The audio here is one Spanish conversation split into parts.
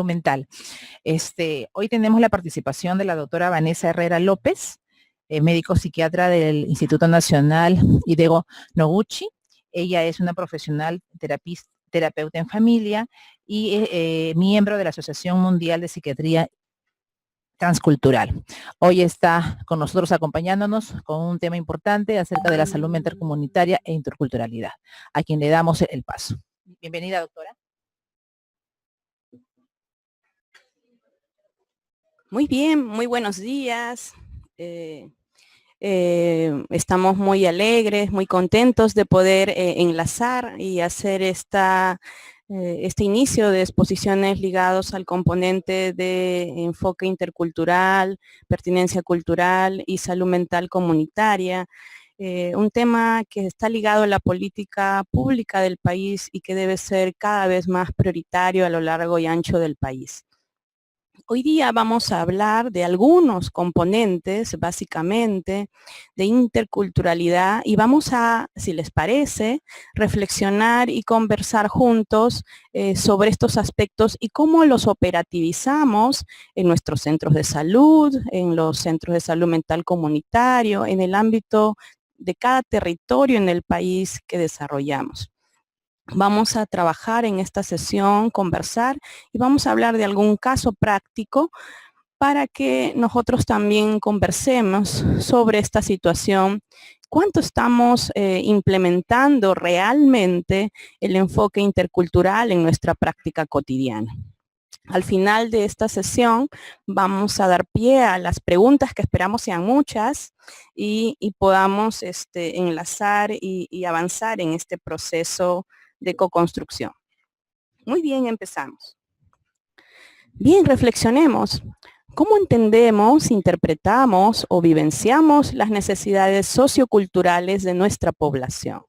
mental. Hoy tenemos la participación de la doctora Vanessa Herrera López, médico psiquiatra del Instituto Nacional Hideo Noguchi. Ella es una profesional terapeuta en familia y miembro de la Asociación Mundial de Psiquiatría Transcultural. Hoy está con nosotros acompañándonos con un tema importante acerca de la salud mental comunitaria e interculturalidad, a quien le damos el paso. Bienvenida, doctora. Muy bien, muy buenos días. Estamos muy alegres, muy contentos de poder enlazar y hacer este inicio de exposiciones ligados al componente de enfoque intercultural, pertinencia cultural y salud mental comunitaria. Un tema que está ligado a la política pública del país y que debe ser cada vez más prioritario a lo largo y ancho del país. Hoy día vamos a hablar de algunos componentes, básicamente, de interculturalidad y vamos a, si les parece, reflexionar y conversar juntos sobre estos aspectos y cómo los operativizamos en nuestros centros de salud, en los centros de salud mental comunitario, en el ámbito de cada territorio en el país que desarrollamos. Vamos a trabajar en esta sesión, conversar y vamos a hablar de algún caso práctico para que nosotros también conversemos sobre esta situación. ¿Cuánto estamos implementando realmente el enfoque intercultural en nuestra práctica cotidiana? Al final de esta sesión vamos a dar pie a las preguntas que esperamos sean muchas y podamos enlazar y avanzar en este proceso de co-construcción. Muy bien, empezamos. Bien, reflexionemos. ¿Cómo entendemos, interpretamos o vivenciamos las necesidades socioculturales de nuestra población?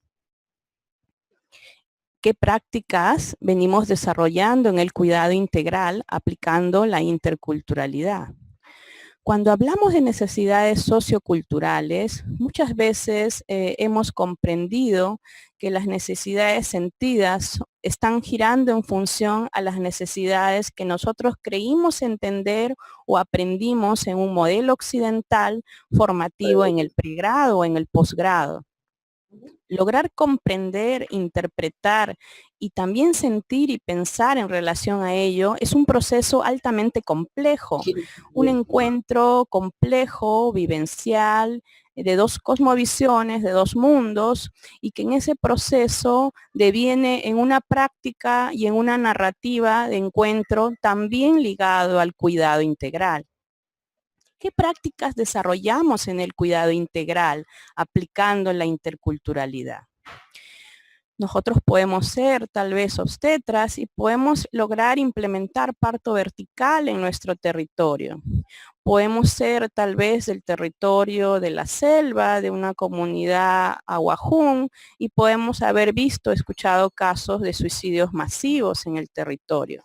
¿Qué prácticas venimos desarrollando en el cuidado integral aplicando la interculturalidad? Cuando hablamos de necesidades socioculturales, muchas veces hemos comprendido que las necesidades sentidas están girando en función a las necesidades que nosotros creímos entender o aprendimos en un modelo occidental formativo en el pregrado o en el posgrado. Lograr comprender, interpretar y también sentir y pensar en relación a ello es un proceso altamente complejo, un encuentro complejo, vivencial, de dos cosmovisiones, de dos mundos, y que en ese proceso deviene en una práctica y en una narrativa de encuentro también ligado al cuidado integral. ¿Qué prácticas desarrollamos en el cuidado integral aplicando la interculturalidad? Nosotros podemos ser tal vez obstetras y podemos lograr implementar parto vertical en nuestro territorio. Podemos ser tal vez del territorio de la selva, de una comunidad aguajún, y podemos haber visto, escuchado casos de suicidios masivos en el territorio.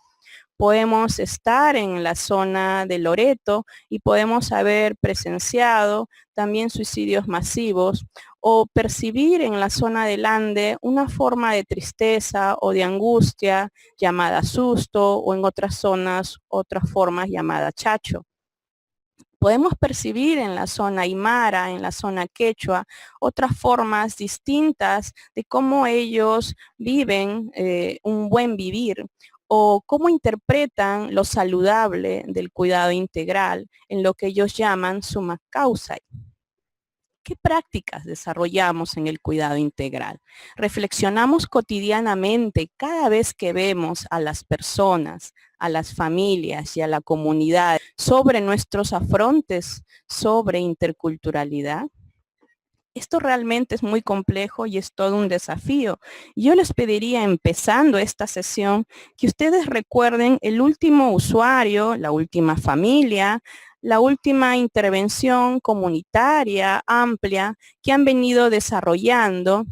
Podemos estar en la zona de Loreto y podemos haber presenciado también suicidios masivos o percibir en la zona del Ande una forma de tristeza o de angustia llamada susto o en otras zonas otras formas llamada chacho. Podemos percibir en la zona aymara, en la zona quechua, otras formas distintas de cómo ellos viven un buen vivir o cómo interpretan lo saludable del cuidado integral en lo que ellos llaman summa causa. ¿Qué prácticas desarrollamos en el cuidado integral? Reflexionamos cotidianamente cada vez que vemos a las personas, a las familias y a la comunidad sobre nuestros afrontes sobre interculturalidad. Esto realmente es muy complejo y es todo un desafío. Yo les pediría, empezando esta sesión, que ustedes recuerden el último usuario, la última familia, la última intervención comunitaria amplia que han venido desarrollando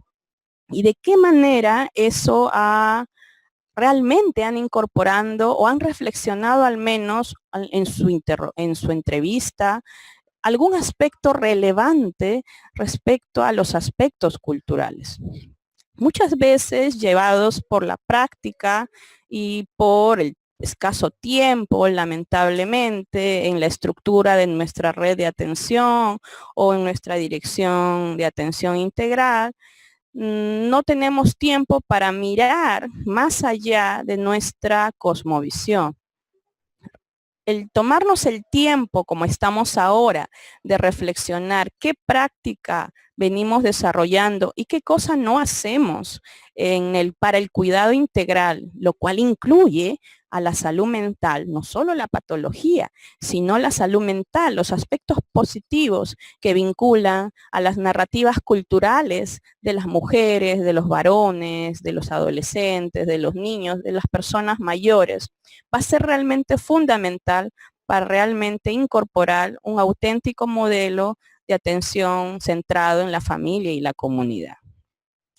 y de qué manera eso realmente han incorporado o han reflexionado al menos en su entrevista algún aspecto relevante respecto a los aspectos culturales. Muchas veces llevados por la práctica y por escaso tiempo, lamentablemente, en la estructura de nuestra red de atención o en nuestra dirección de atención integral, no tenemos tiempo para mirar más allá de nuestra cosmovisión. El tomarnos el tiempo, como estamos ahora, de reflexionar qué práctica venimos desarrollando y qué cosa no hacemos para el cuidado integral, lo cual incluye a la salud mental, no solo la patología, sino la salud mental, los aspectos positivos que vinculan a las narrativas culturales de las mujeres, de los varones, de los adolescentes, de los niños, de las personas mayores, va a ser realmente fundamental para realmente incorporar un auténtico modelo de atención centrado en la familia y la comunidad.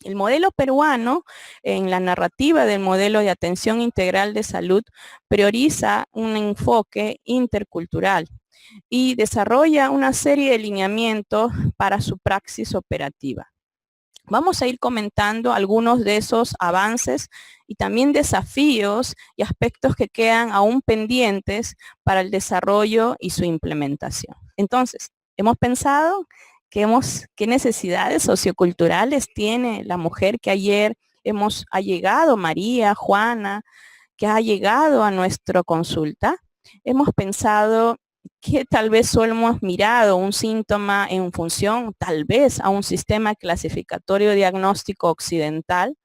El modelo peruano, en la narrativa del modelo de atención integral de salud, prioriza un enfoque intercultural y desarrolla una serie de lineamientos para su praxis operativa. Vamos a ir comentando algunos de esos avances y también desafíos y aspectos que quedan aún pendientes para el desarrollo y su implementación. Entonces, hemos pensado qué necesidades socioculturales tiene la mujer que ayer ha llegado, María, Juana, que ha llegado a nuestra consulta. Hemos pensado que tal vez solo hemos mirado un síntoma en función, tal vez, a un sistema clasificatorio diagnóstico occidental,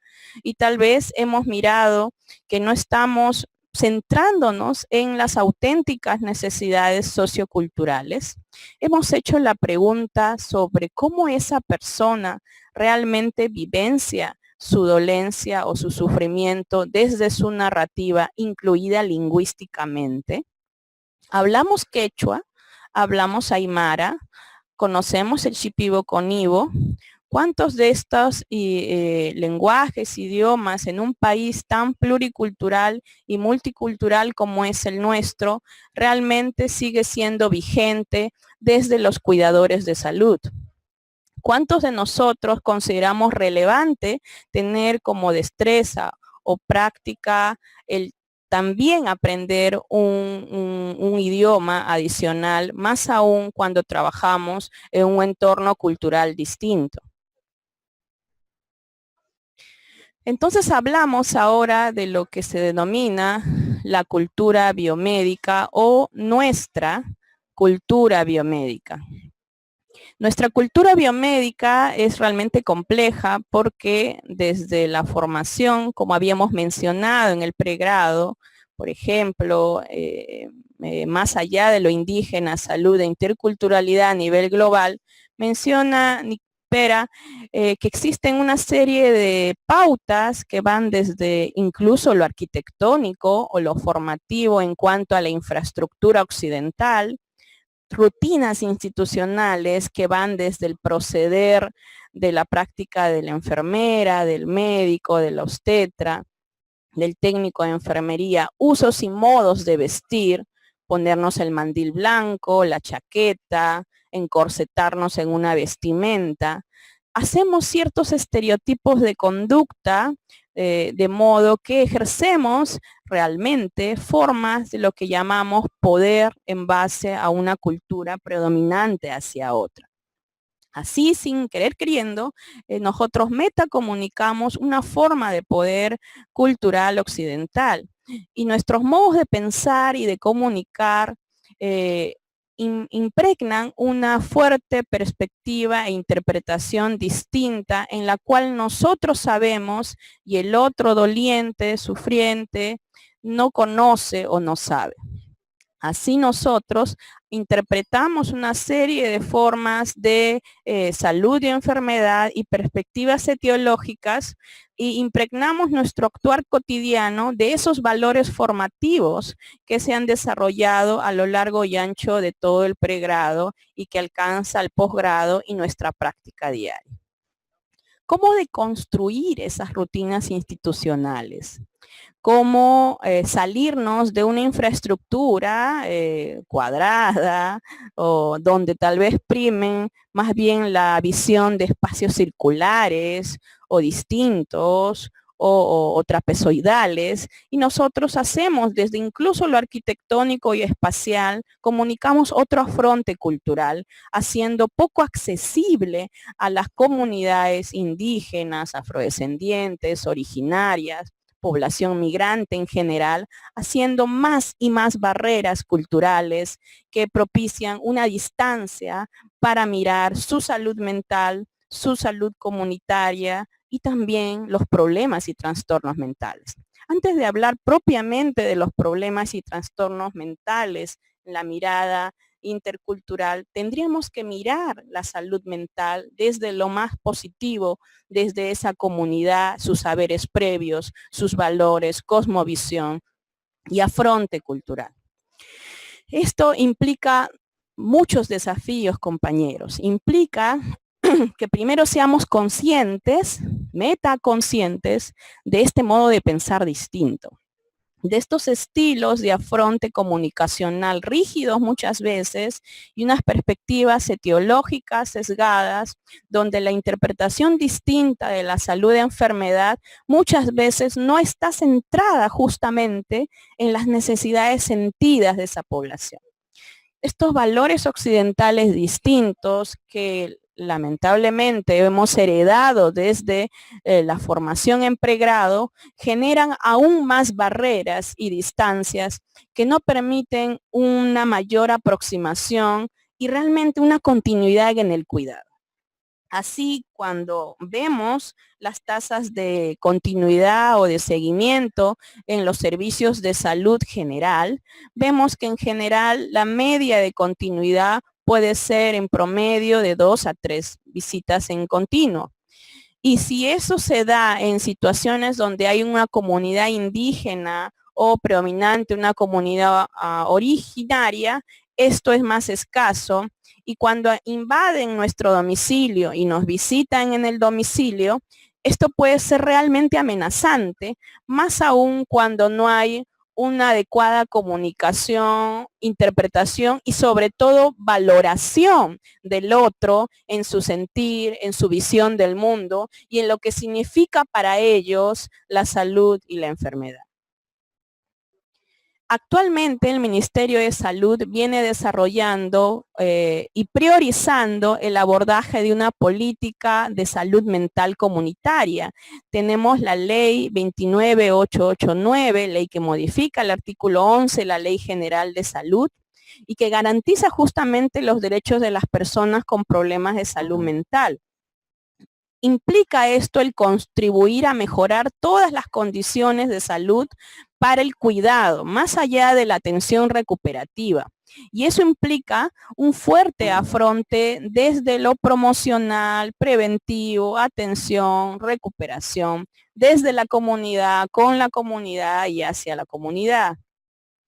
y tal vez hemos mirado que no estamos centrándonos en las auténticas necesidades socioculturales. Hemos hecho la pregunta sobre cómo esa persona realmente vivencia su dolencia o su sufrimiento desde su narrativa, incluida lingüísticamente. Hablamos quechua, hablamos aymara, conocemos el shipibo-conibo. ¿Cuántos de estos lenguajes, idiomas en un país tan pluricultural y multicultural como es el nuestro realmente sigue siendo vigente desde los cuidadores de salud? ¿Cuántos de nosotros consideramos relevante tener como destreza o práctica el también aprender un idioma adicional, más aún cuando trabajamos en un entorno cultural distinto? Entonces hablamos ahora de lo que se denomina la cultura biomédica o nuestra cultura biomédica. Nuestra cultura biomédica es realmente compleja porque desde la formación, como habíamos mencionado en el pregrado, por ejemplo, más allá de lo indígena, salud e interculturalidad a nivel global, menciona Pera, que existen una serie de pautas que van desde incluso lo arquitectónico o lo formativo en cuanto a la infraestructura occidental, rutinas institucionales que van desde el proceder de la práctica de la enfermera, del médico, del obstetra, del técnico de enfermería, usos y modos de vestir, ponernos el mandil blanco, la chaqueta, encorsetarnos en una vestimenta. Hacemos ciertos estereotipos de conducta de modo que ejercemos realmente formas de lo que llamamos poder en base a una cultura predominante hacia otra. Así, sin querer queriendo, nosotros metacomunicamos una forma de poder cultural occidental. Y nuestros modos de pensar y de comunicar impregnan una fuerte perspectiva e interpretación distinta en la cual nosotros sabemos y el otro doliente, sufriente, no conoce o no sabe. Así nosotros interpretamos una serie de formas de salud y enfermedad y perspectivas etiológicas y impregnamos nuestro actuar cotidiano de esos valores formativos que se han desarrollado a lo largo y ancho de todo el pregrado y que alcanza el posgrado y nuestra práctica diaria. ¿Cómo deconstruir esas rutinas institucionales? ¿Cómo salirnos de una infraestructura cuadrada o donde tal vez primen más bien la visión de espacios circulares o distintos o trapezoidales, y nosotros hacemos desde incluso lo arquitectónico y espacial, comunicamos otro afronte cultural, haciendo poco accesible a las comunidades indígenas, afrodescendientes, originarias, población migrante en general, haciendo más y más barreras culturales que propician una distancia para mirar su salud mental, su salud comunitaria y también los problemas y trastornos mentales. Antes de hablar propiamente de los problemas y trastornos mentales, la mirada intercultural, tendríamos que mirar la salud mental desde lo más positivo, desde esa comunidad, sus saberes previos, sus valores, cosmovisión y afronte cultural. Esto implica muchos desafíos, compañeros. Implica que primero seamos conscientes, metaconscientes, de este modo de pensar distinto, de estos estilos de afronte comunicacional rígidos muchas veces y unas perspectivas etiológicas sesgadas donde la interpretación distinta de la salud de enfermedad muchas veces no está centrada justamente en las necesidades sentidas de esa población. Estos valores occidentales distintos que lamentablemente hemos heredado desde la formación en pregrado, generan aún más barreras y distancias que no permiten una mayor aproximación y realmente una continuidad en el cuidado. Así, cuando vemos las tasas de continuidad o de seguimiento en los servicios de salud general, vemos que en general la media de continuidad puede ser en promedio de 2 a 3 visitas en continuo. Y si eso se da en situaciones donde hay una comunidad indígena o predominante, una comunidad originaria, esto es más escaso. Y cuando invaden nuestro domicilio y nos visitan en el domicilio, esto puede ser realmente amenazante, más aún cuando no hay una adecuada comunicación, interpretación y sobre todo valoración del otro en su sentir, en su visión del mundo y en lo que significa para ellos la salud y la enfermedad. Actualmente el Ministerio de Salud viene desarrollando y priorizando el abordaje de una política de salud mental comunitaria. Tenemos la ley 29889, ley que modifica el artículo 11 de la Ley General de Salud y que garantiza justamente los derechos de las personas con problemas de salud mental. Implica esto el contribuir a mejorar todas las condiciones de salud para el cuidado, más allá de la atención recuperativa. Y eso implica un fuerte afronte desde lo promocional, preventivo, atención, recuperación, desde la comunidad, con la comunidad y hacia la comunidad.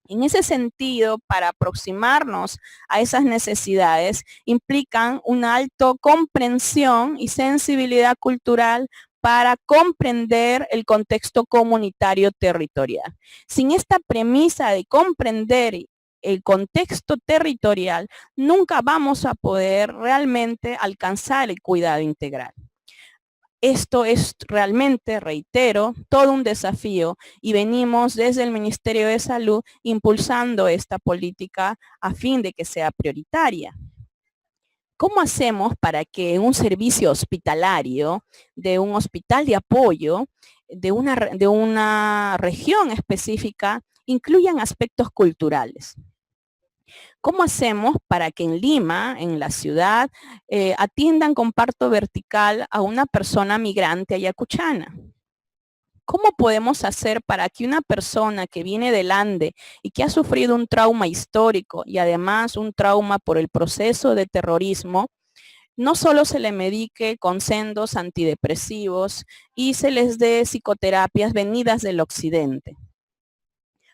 En ese sentido, para aproximarnos a esas necesidades, implican una alta comprensión y sensibilidad cultural para comprender el contexto comunitario territorial. Sin esta premisa de comprender el contexto territorial, nunca vamos a poder realmente alcanzar el cuidado integral. Esto es realmente, reitero, todo un desafío y venimos desde el Ministerio de Salud impulsando esta política a fin de que sea prioritaria. ¿Cómo hacemos para que un servicio hospitalario, de un hospital de apoyo, de una región específica, incluyan aspectos culturales? ¿Cómo hacemos para que en Lima, en la ciudad, atiendan con parto vertical a una persona migrante ayacuchana? ¿Cómo podemos hacer para que una persona que viene del Ande y que ha sufrido un trauma histórico y además un trauma por el proceso de terrorismo, no solo se le medique con sendos antidepresivos y se les dé psicoterapias venidas del occidente?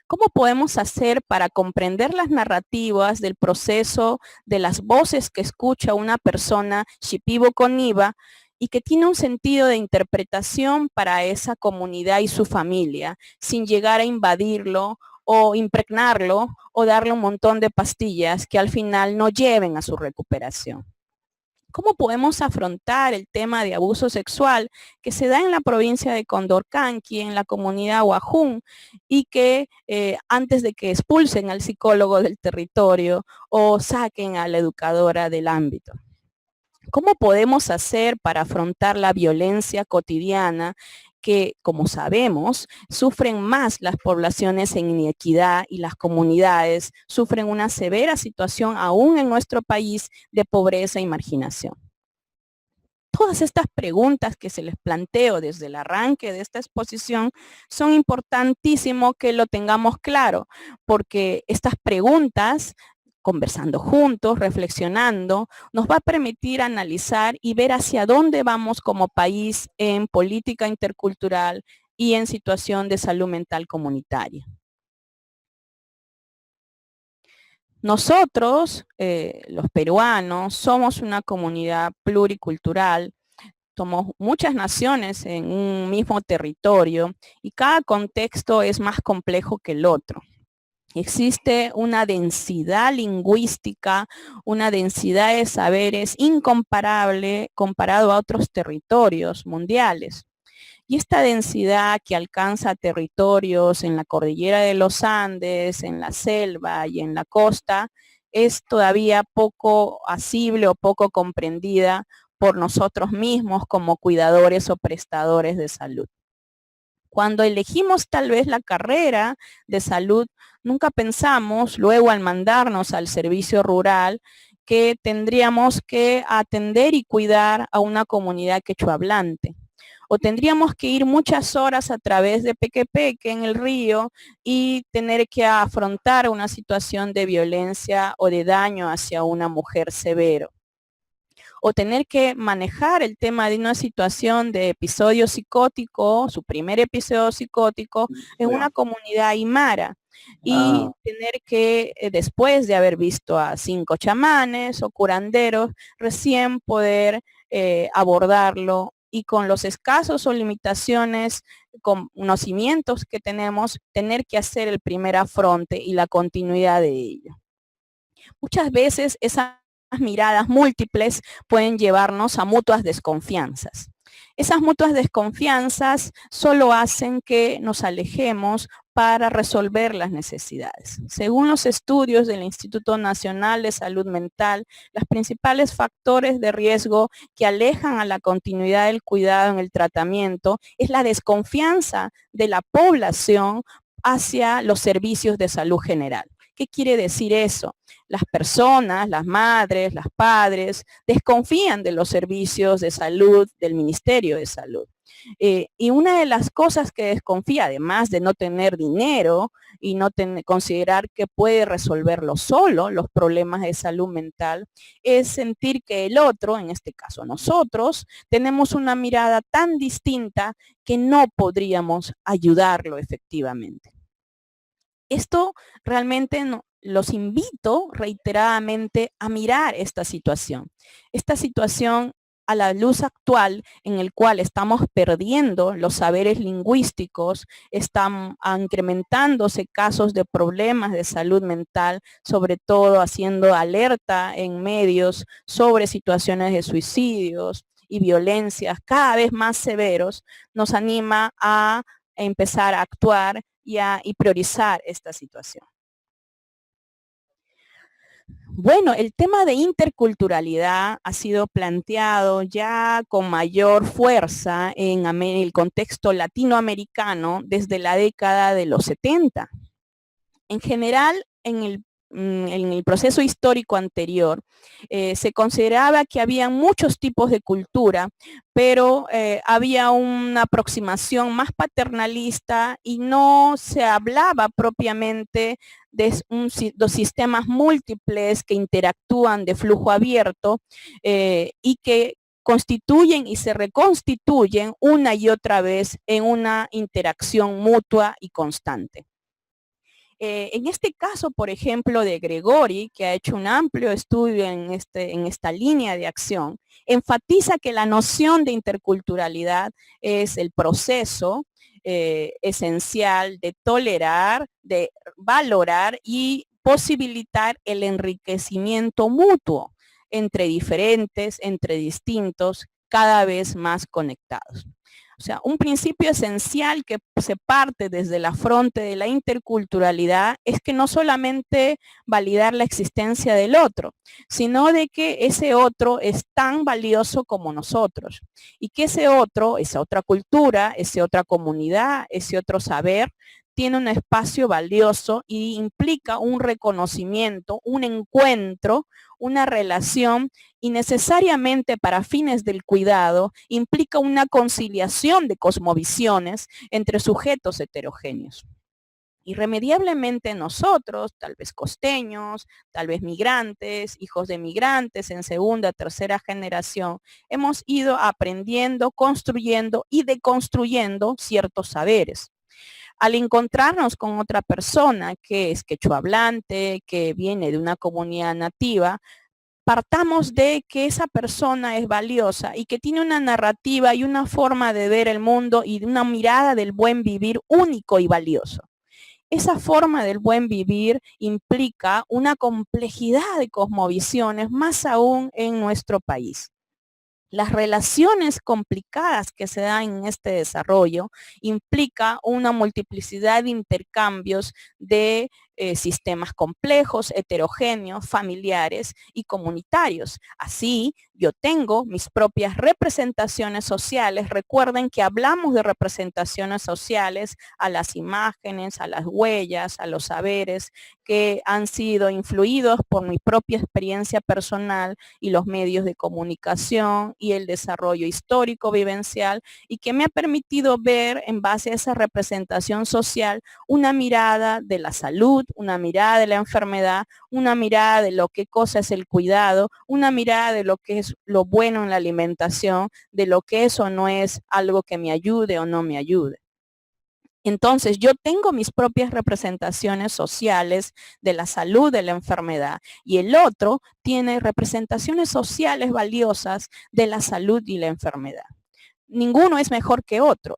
¿Cómo podemos hacer para comprender las narrativas del proceso de las voces que escucha una persona shipibo coniba y que tiene un sentido de interpretación para esa comunidad y su familia, sin llegar a invadirlo o impregnarlo o darle un montón de pastillas que al final no lleven a su recuperación? ¿Cómo podemos afrontar el tema de abuso sexual que se da en la provincia de Condorcanqui, en la comunidad Huajún, y que antes de que expulsen al psicólogo del territorio o saquen a la educadora del ámbito? ¿Cómo podemos hacer para afrontar la violencia cotidiana que, como sabemos, sufren más las poblaciones en inequidad y las comunidades sufren una severa situación aún en nuestro país de pobreza y marginación? Todas estas preguntas que se les planteo desde el arranque de esta exposición son importantísimo que lo tengamos claro, porque estas preguntas, conversando juntos, reflexionando, nos va a permitir analizar y ver hacia dónde vamos como país en política intercultural y en situación de salud mental comunitaria. Nosotros, los peruanos, somos una comunidad pluricultural. Somos muchas naciones en un mismo territorio y cada contexto es más complejo que el otro. Existe una densidad lingüística, una densidad de saberes incomparable comparado a otros territorios mundiales. Y esta densidad que alcanza territorios en la cordillera de los Andes, en la selva y en la costa, es todavía poco asible o poco comprendida por nosotros mismos como cuidadores o prestadores de salud. Cuando elegimos tal vez la carrera de salud, nunca pensamos, luego al mandarnos al servicio rural, que tendríamos que atender y cuidar a una comunidad quechohablante. O tendríamos que ir muchas horas a través de Pequepeque en el río y tener que afrontar una situación de violencia o de daño hacia una mujer severo. O tener que manejar el tema de una situación de episodio psicótico, su primer episodio psicótico, en una comunidad aymara. Y tener que, después de haber visto a 5 chamanes o curanderos, recién poder abordarlo y con los escasos o limitaciones, conocimientos que tenemos, tener que hacer el primer afronte y la continuidad de ello. Muchas veces esas miradas múltiples pueden llevarnos a mutuas desconfianzas. Esas mutuas desconfianzas solo hacen que nos alejemos para resolver las necesidades. Según los estudios del Instituto Nacional de Salud Mental, los principales factores de riesgo que alejan a la continuidad del cuidado en el tratamiento es la desconfianza de la población hacia los servicios de salud general. ¿Qué quiere decir eso? Las personas, las madres, los padres, desconfían de los servicios de salud del Ministerio de Salud. Y una de las cosas que desconfía, además de no tener dinero y no considerar que puede resolverlo solo, los problemas de salud mental, es sentir que el otro, en este caso nosotros, tenemos una mirada tan distinta que no podríamos ayudarlo efectivamente. Esto realmente los invito reiteradamente a mirar esta situación. Esta situación a la luz actual en el cual estamos perdiendo los saberes lingüísticos, están incrementándose casos de problemas de salud mental, sobre todo haciendo alerta en medios sobre situaciones de suicidios y violencias cada vez más severos, nos anima a empezar a actuar y priorizar esta situación. Bueno, el tema de interculturalidad ha sido planteado ya con mayor fuerza en el contexto latinoamericano desde la década de los 70. En general, en el proceso histórico anterior, se consideraba que había muchos tipos de cultura, pero había una aproximación más paternalista y no se hablaba propiamente de los sistemas múltiples que interactúan de flujo abierto y que constituyen y se reconstituyen una y otra vez en una interacción mutua y constante. En este caso, por ejemplo, de Gregori, que ha hecho un amplio estudio en esta línea de acción, enfatiza que la noción de interculturalidad es el proceso esencial de tolerar, de valorar y posibilitar el enriquecimiento mutuo entre diferentes, entre distintos, cada vez más conectados. O sea, un principio esencial que se parte desde la fronte de la interculturalidad es que no solamente validar la existencia del otro, sino de que ese otro es tan valioso como nosotros y que ese otro, esa otra cultura, esa otra comunidad, ese otro saber, tiene un espacio valioso y implica un reconocimiento, un encuentro, una relación y necesariamente para fines del cuidado implica una conciliación de cosmovisiones entre sujetos heterogéneos. Irremediablemente nosotros, tal vez costeños, tal vez migrantes, hijos de migrantes en segunda, tercera generación, hemos ido aprendiendo, construyendo y deconstruyendo ciertos saberes. Al encontrarnos con otra persona que es quechua hablante, que viene de una comunidad nativa, partamos de que esa persona es valiosa y que tiene una narrativa y una forma de ver el mundo y una mirada del buen vivir único y valioso. Esa forma del buen vivir implica una complejidad de cosmovisiones, más aún en nuestro país. Las relaciones complicadas que se dan en este desarrollo implica una multiplicidad de intercambios de sistemas complejos, heterogéneos, familiares y comunitarios. Así, yo tengo mis propias representaciones sociales. Recuerden que hablamos de representaciones sociales a las imágenes, a las huellas, a los saberes que han sido influidos por mi propia experiencia personal y los medios de comunicación y el desarrollo histórico vivencial y que me ha permitido ver en base a esa representación social una mirada de la salud, una mirada de la enfermedad, una mirada de lo que cosa es el cuidado, una mirada de lo que es lo bueno en la alimentación, de lo que eso no es algo que me ayude o no me ayude. Entonces, yo tengo mis propias representaciones sociales de la salud, de la enfermedad, y el otro tiene representaciones sociales valiosas de la salud y la enfermedad. Ninguno es mejor que otro.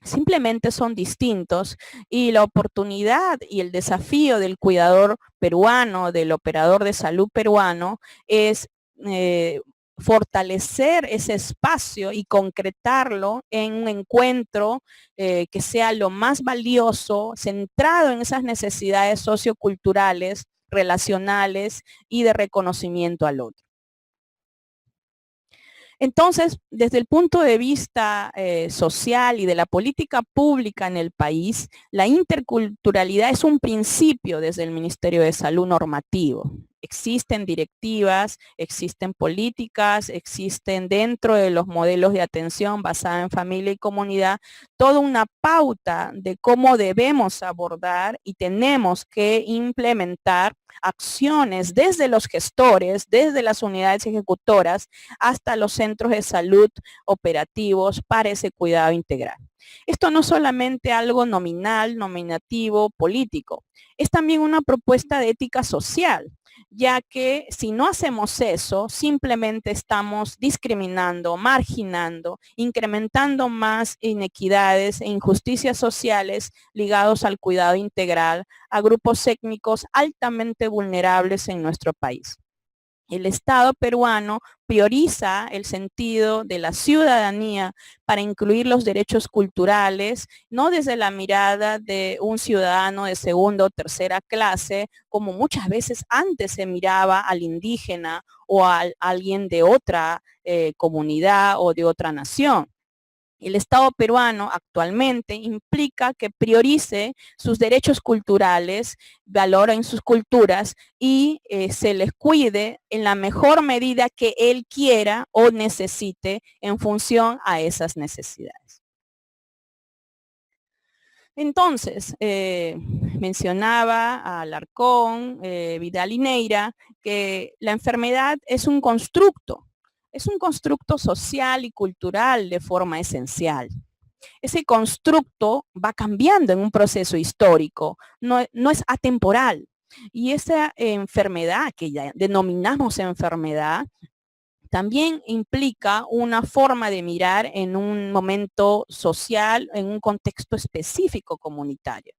Simplemente son distintos y la oportunidad y el desafío del cuidador peruano, del operador de salud peruano, es fortalecer ese espacio y concretarlo en un encuentro que sea lo más valioso, centrado en esas necesidades socioculturales, relacionales y de reconocimiento al otro. Entonces, desde el punto de vista social y de la política pública en el país, la interculturalidad es un principio desde el Ministerio de Salud normativo. Existen directivas, existen políticas, existen dentro de los modelos de atención basada en familia y comunidad, toda una pauta de cómo debemos abordar y tenemos que implementar acciones desde los gestores, desde las unidades ejecutoras, hasta los centros de salud operativos para ese cuidado integral. Esto no es solamente algo nominal, nominativo, político, es también una propuesta de ética social, ya que si no hacemos eso, simplemente estamos discriminando, marginando, incrementando más inequidades e injusticias sociales ligados al cuidado integral a grupos étnicos altamente vulnerables en nuestro país. El Estado peruano prioriza el sentido de la ciudadanía para incluir los derechos culturales, no desde la mirada de un ciudadano de segunda o tercera clase, como muchas veces antes se miraba al indígena o a alguien de otra comunidad o de otra nación. El Estado peruano actualmente implica que priorice sus derechos culturales, valoren sus culturas y se les cuide en la mejor medida que él quiera o necesite en función a esas necesidades. Entonces, mencionaba a Alarcón, Vidal y Neira, que la enfermedad es un constructo social y cultural de forma esencial. Ese constructo va cambiando en un proceso histórico, no es atemporal. Y esa enfermedad que ya denominamos enfermedad, también implica una forma de mirar en un momento social, en un contexto específico comunitario.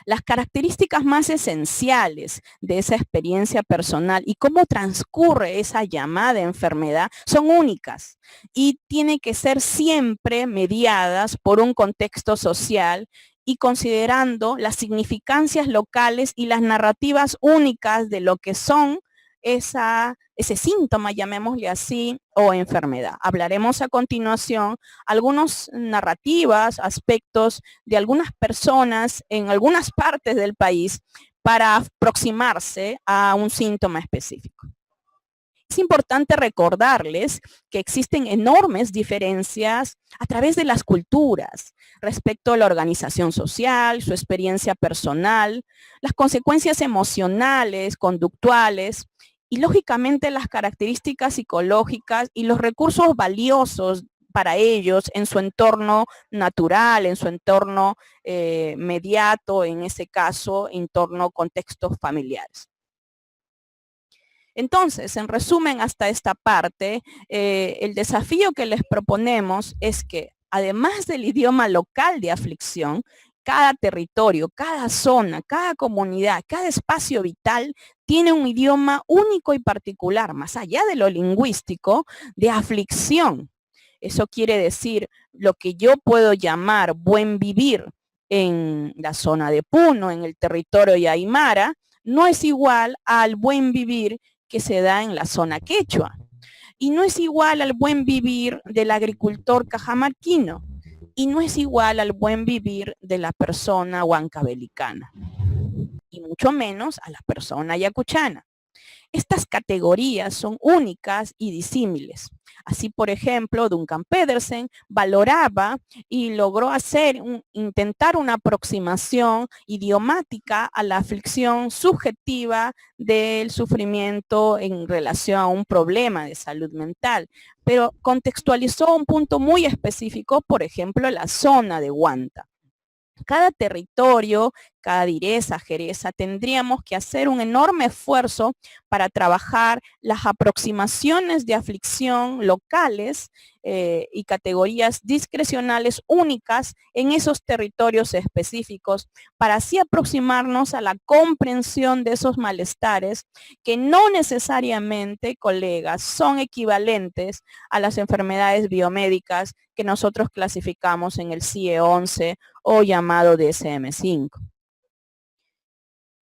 Las características más esenciales de esa experiencia personal y cómo transcurre esa llamada enfermedad son únicas y tienen que ser siempre mediadas por un contexto social y considerando las significancias locales y las narrativas únicas de lo que son ese síntoma, llamémosle así, o enfermedad. Hablaremos a continuación algunas narrativas, aspectos de algunas personas en algunas partes del país para aproximarse a un síntoma específico. Es importante recordarles que existen enormes diferencias a través de las culturas respecto a la organización social, su experiencia personal, las consecuencias emocionales, conductuales y lógicamente las características psicológicas y los recursos valiosos para ellos en su entorno natural, en su entorno mediato, en ese caso, entorno contextos familiares. Entonces, en resumen, hasta esta parte, el desafío que les proponemos es que, además del idioma local de aflicción, cada territorio, cada zona, cada comunidad, cada espacio vital tiene un idioma único y particular, más allá de lo lingüístico, de aflicción. Eso quiere decir lo que yo puedo llamar buen vivir en la zona de Puno, en el territorio de Aymara, no es igual al buen vivir que se da en la zona quechua. Y no es igual al buen vivir del agricultor cajamarquino. Y no es igual al buen vivir de la persona huancabelicana. Y mucho menos a la persona yacuchana. Estas categorías son únicas y disímiles. Así, por ejemplo, Duncan Pedersen valoraba y logró intentar una aproximación idiomática a la aflicción subjetiva del sufrimiento en relación a un problema de salud mental, pero contextualizó un punto muy específico, por ejemplo, la zona de Huanta. Cada territorio, cada direza, jereza, tendríamos que hacer un enorme esfuerzo para trabajar las aproximaciones de aflicción locales y categorías discrecionales únicas en esos territorios específicos para así aproximarnos a la comprensión de esos malestares que no necesariamente, colegas, son equivalentes a las enfermedades biomédicas que nosotros clasificamos en el CIE-11 o llamado DSM-5.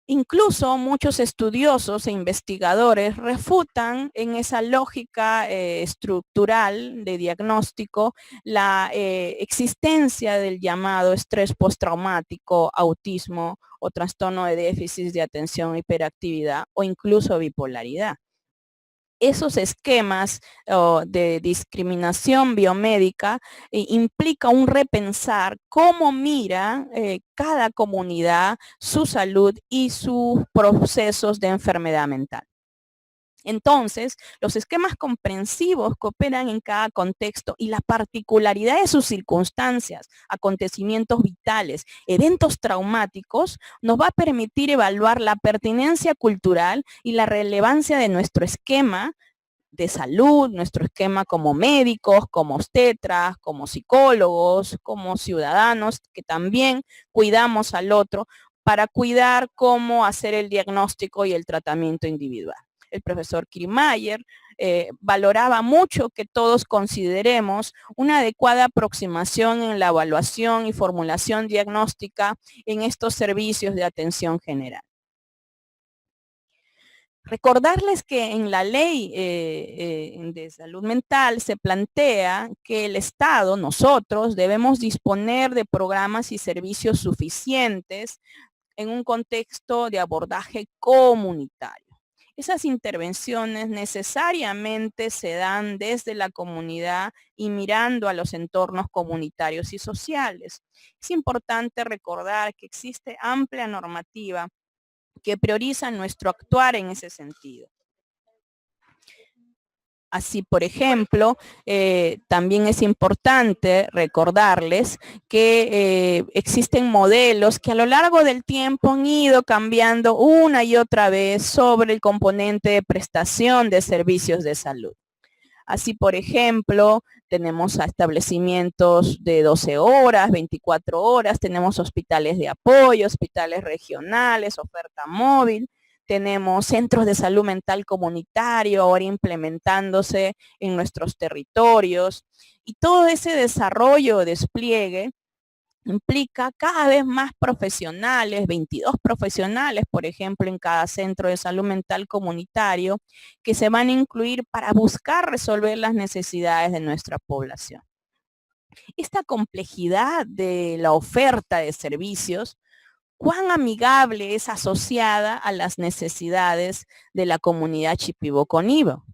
Incluso muchos estudiosos e investigadores refutan en esa lógica estructural de diagnóstico la existencia del llamado estrés postraumático, autismo o trastorno de déficit de atención, hiperactividad o incluso bipolaridad. Esos esquemas de discriminación biomédica implica un repensar cómo mira cada comunidad su salud y sus procesos de enfermedad mental. Entonces, los esquemas comprensivos que operan en cada contexto y la particularidad de sus circunstancias, acontecimientos vitales, eventos traumáticos, nos va a permitir evaluar la pertinencia cultural y la relevancia de nuestro esquema de salud, nuestro esquema como médicos, como obstetras, como psicólogos, como ciudadanos, que también cuidamos al otro para cuidar cómo hacer el diagnóstico y el tratamiento individual. El profesor Kirchmeier valoraba mucho que todos consideremos una adecuada aproximación en la evaluación y formulación diagnóstica en estos servicios de atención general. Recordarles que en la ley de salud mental se plantea que el Estado, nosotros, debemos disponer de programas y servicios suficientes en un contexto de abordaje comunitario. Esas intervenciones necesariamente se dan desde la comunidad y mirando a los entornos comunitarios y sociales. Es importante recordar que existe amplia normativa que prioriza nuestro actuar en ese sentido. Así, por ejemplo, también es importante recordarles que existen modelos que a lo largo del tiempo han ido cambiando una y otra vez sobre el componente de prestación de servicios de salud. Así, por ejemplo, tenemos establecimientos de 12 horas, 24 horas, tenemos hospitales de apoyo, hospitales regionales, oferta móvil, tenemos centros de salud mental comunitario ahora implementándose en nuestros territorios, y todo ese desarrollo o despliegue implica cada vez más profesionales, 22 profesionales, por ejemplo, en cada centro de salud mental comunitario, que se van a incluir para buscar resolver las necesidades de nuestra población. Esta complejidad de la oferta de servicios, ¿cuán amigable es asociada a las necesidades de la comunidad Shipibo-Conibo?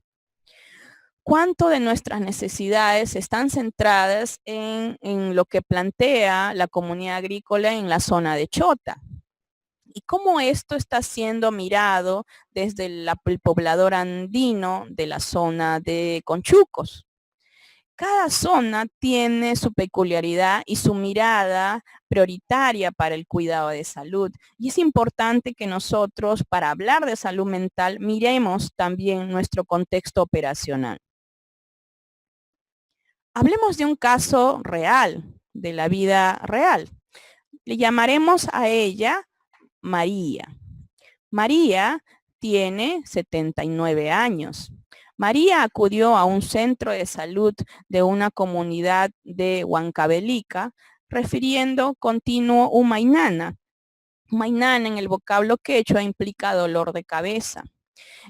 ¿Cuánto de nuestras necesidades están centradas en lo que plantea la comunidad agrícola en la zona de Chota? ¿Y cómo esto está siendo mirado desde el poblador andino de la zona de Conchucos? Cada zona tiene su peculiaridad y su mirada prioritaria para el cuidado de salud. Y es importante que nosotros, para hablar de salud mental, miremos también nuestro contexto operacional. Hablemos de un caso real, de la vida real. Le llamaremos a ella María. María tiene 79 años. María acudió a un centro de salud de una comunidad de Huancavelica, refiriendo continuo Humaynana. Humaynana en el vocablo quechua implica dolor de cabeza.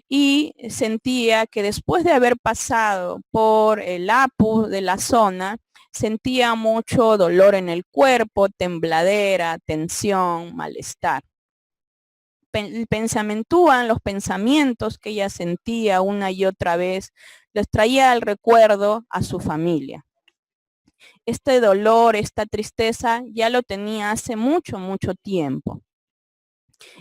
Y sentía que después de haber pasado por el APU de la zona, sentía mucho dolor en el cuerpo, tembladera, tensión, malestar. Pensamentúan los pensamientos que ella sentía una y otra vez, les traía al recuerdo a su familia. Este dolor, esta tristeza ya lo tenía hace mucho, mucho tiempo.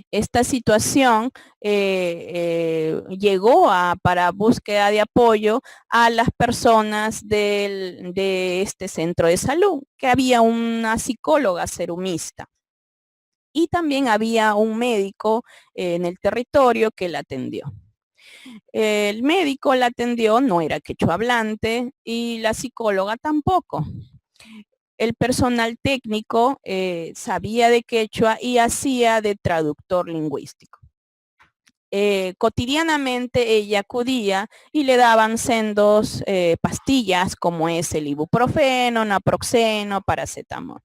Esta situación llegó para búsqueda de apoyo a las personas de este centro de salud, que había una psicóloga serumista. Y también había un médico en el territorio que la atendió. El médico la atendió, no era quechua hablante, y la psicóloga tampoco. El personal técnico sabía de quechua y hacía de traductor lingüístico. Cotidianamente ella acudía y le daban sendos pastillas como es el ibuprofeno, naproxeno, paracetamol.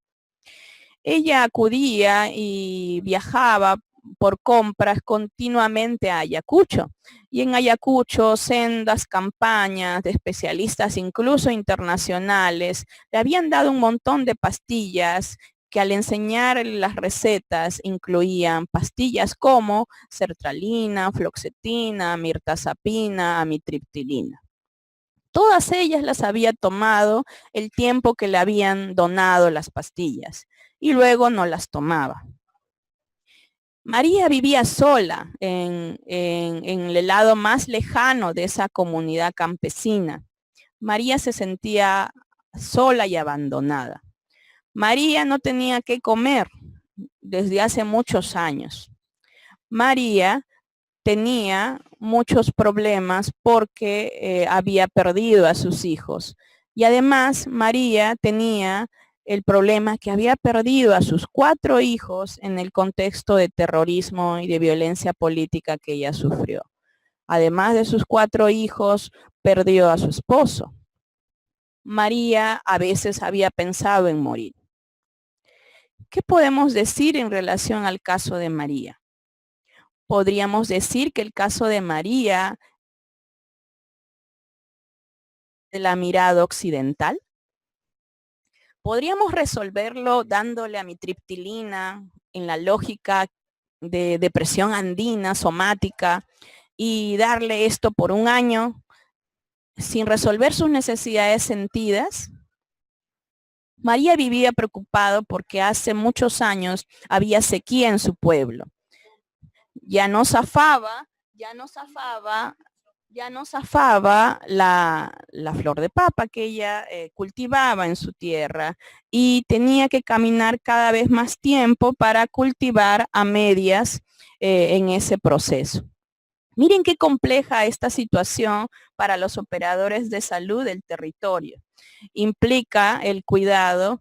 Ella acudía y viajaba por compras continuamente a Ayacucho. Y en Ayacucho, sendas campañas de especialistas, incluso internacionales, le habían dado un montón de pastillas que al enseñar las recetas incluían pastillas como sertralina, fluoxetina, mirtazapina, amitriptilina. Todas ellas las había tomado el tiempo que le habían donado las pastillas y luego no las tomaba. María vivía sola en el lado más lejano de esa comunidad campesina. María se sentía sola y abandonada. María no tenía que comer desde hace muchos años. María tenía muchos problemas porque había perdido a sus hijos. Y además María tenía el problema que había perdido a sus 4 hijos en el contexto de terrorismo y de violencia política que ella sufrió. Además de sus 4 hijos, perdió a su esposo. María a veces había pensado en morir. ¿Qué podemos decir en relación al caso de María? Podríamos decir que el caso de María de la mirada occidental. Podríamos resolverlo dándole amitriptilina en la lógica de depresión andina, somática, y darle esto por un año sin resolver sus necesidades sentidas. María vivía preocupado porque hace muchos años había sequía en su pueblo. Ya no zafaba la flor de papa que ella cultivaba en su tierra y tenía que caminar cada vez más tiempo para cultivar a medias en ese proceso. Miren qué compleja esta situación para los operadores de salud del territorio. Implica el cuidado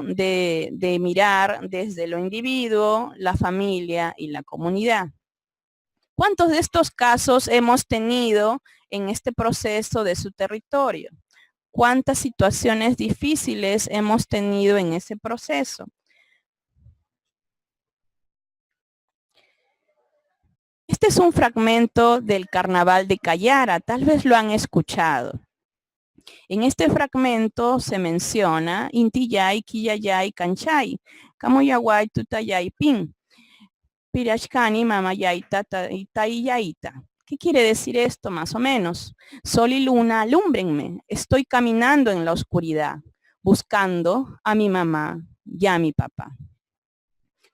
de mirar desde lo individuo, la familia y la comunidad. ¿Cuántos de estos casos hemos tenido en este proceso de su territorio? ¿Cuántas situaciones difíciles hemos tenido en ese proceso? Este es un fragmento del Carnaval de Cayara, tal vez lo han escuchado. En este fragmento se menciona Intiyay, Kiyayay, Kanchay, Kamoyaway, Tutayay, Pin, Pirashkani, Mamayaita, Taiyaita. ¿Qué quiere decir esto más o menos? Sol y luna, alúmbrenme. Estoy caminando en la oscuridad, buscando a mi mamá y a mi papá.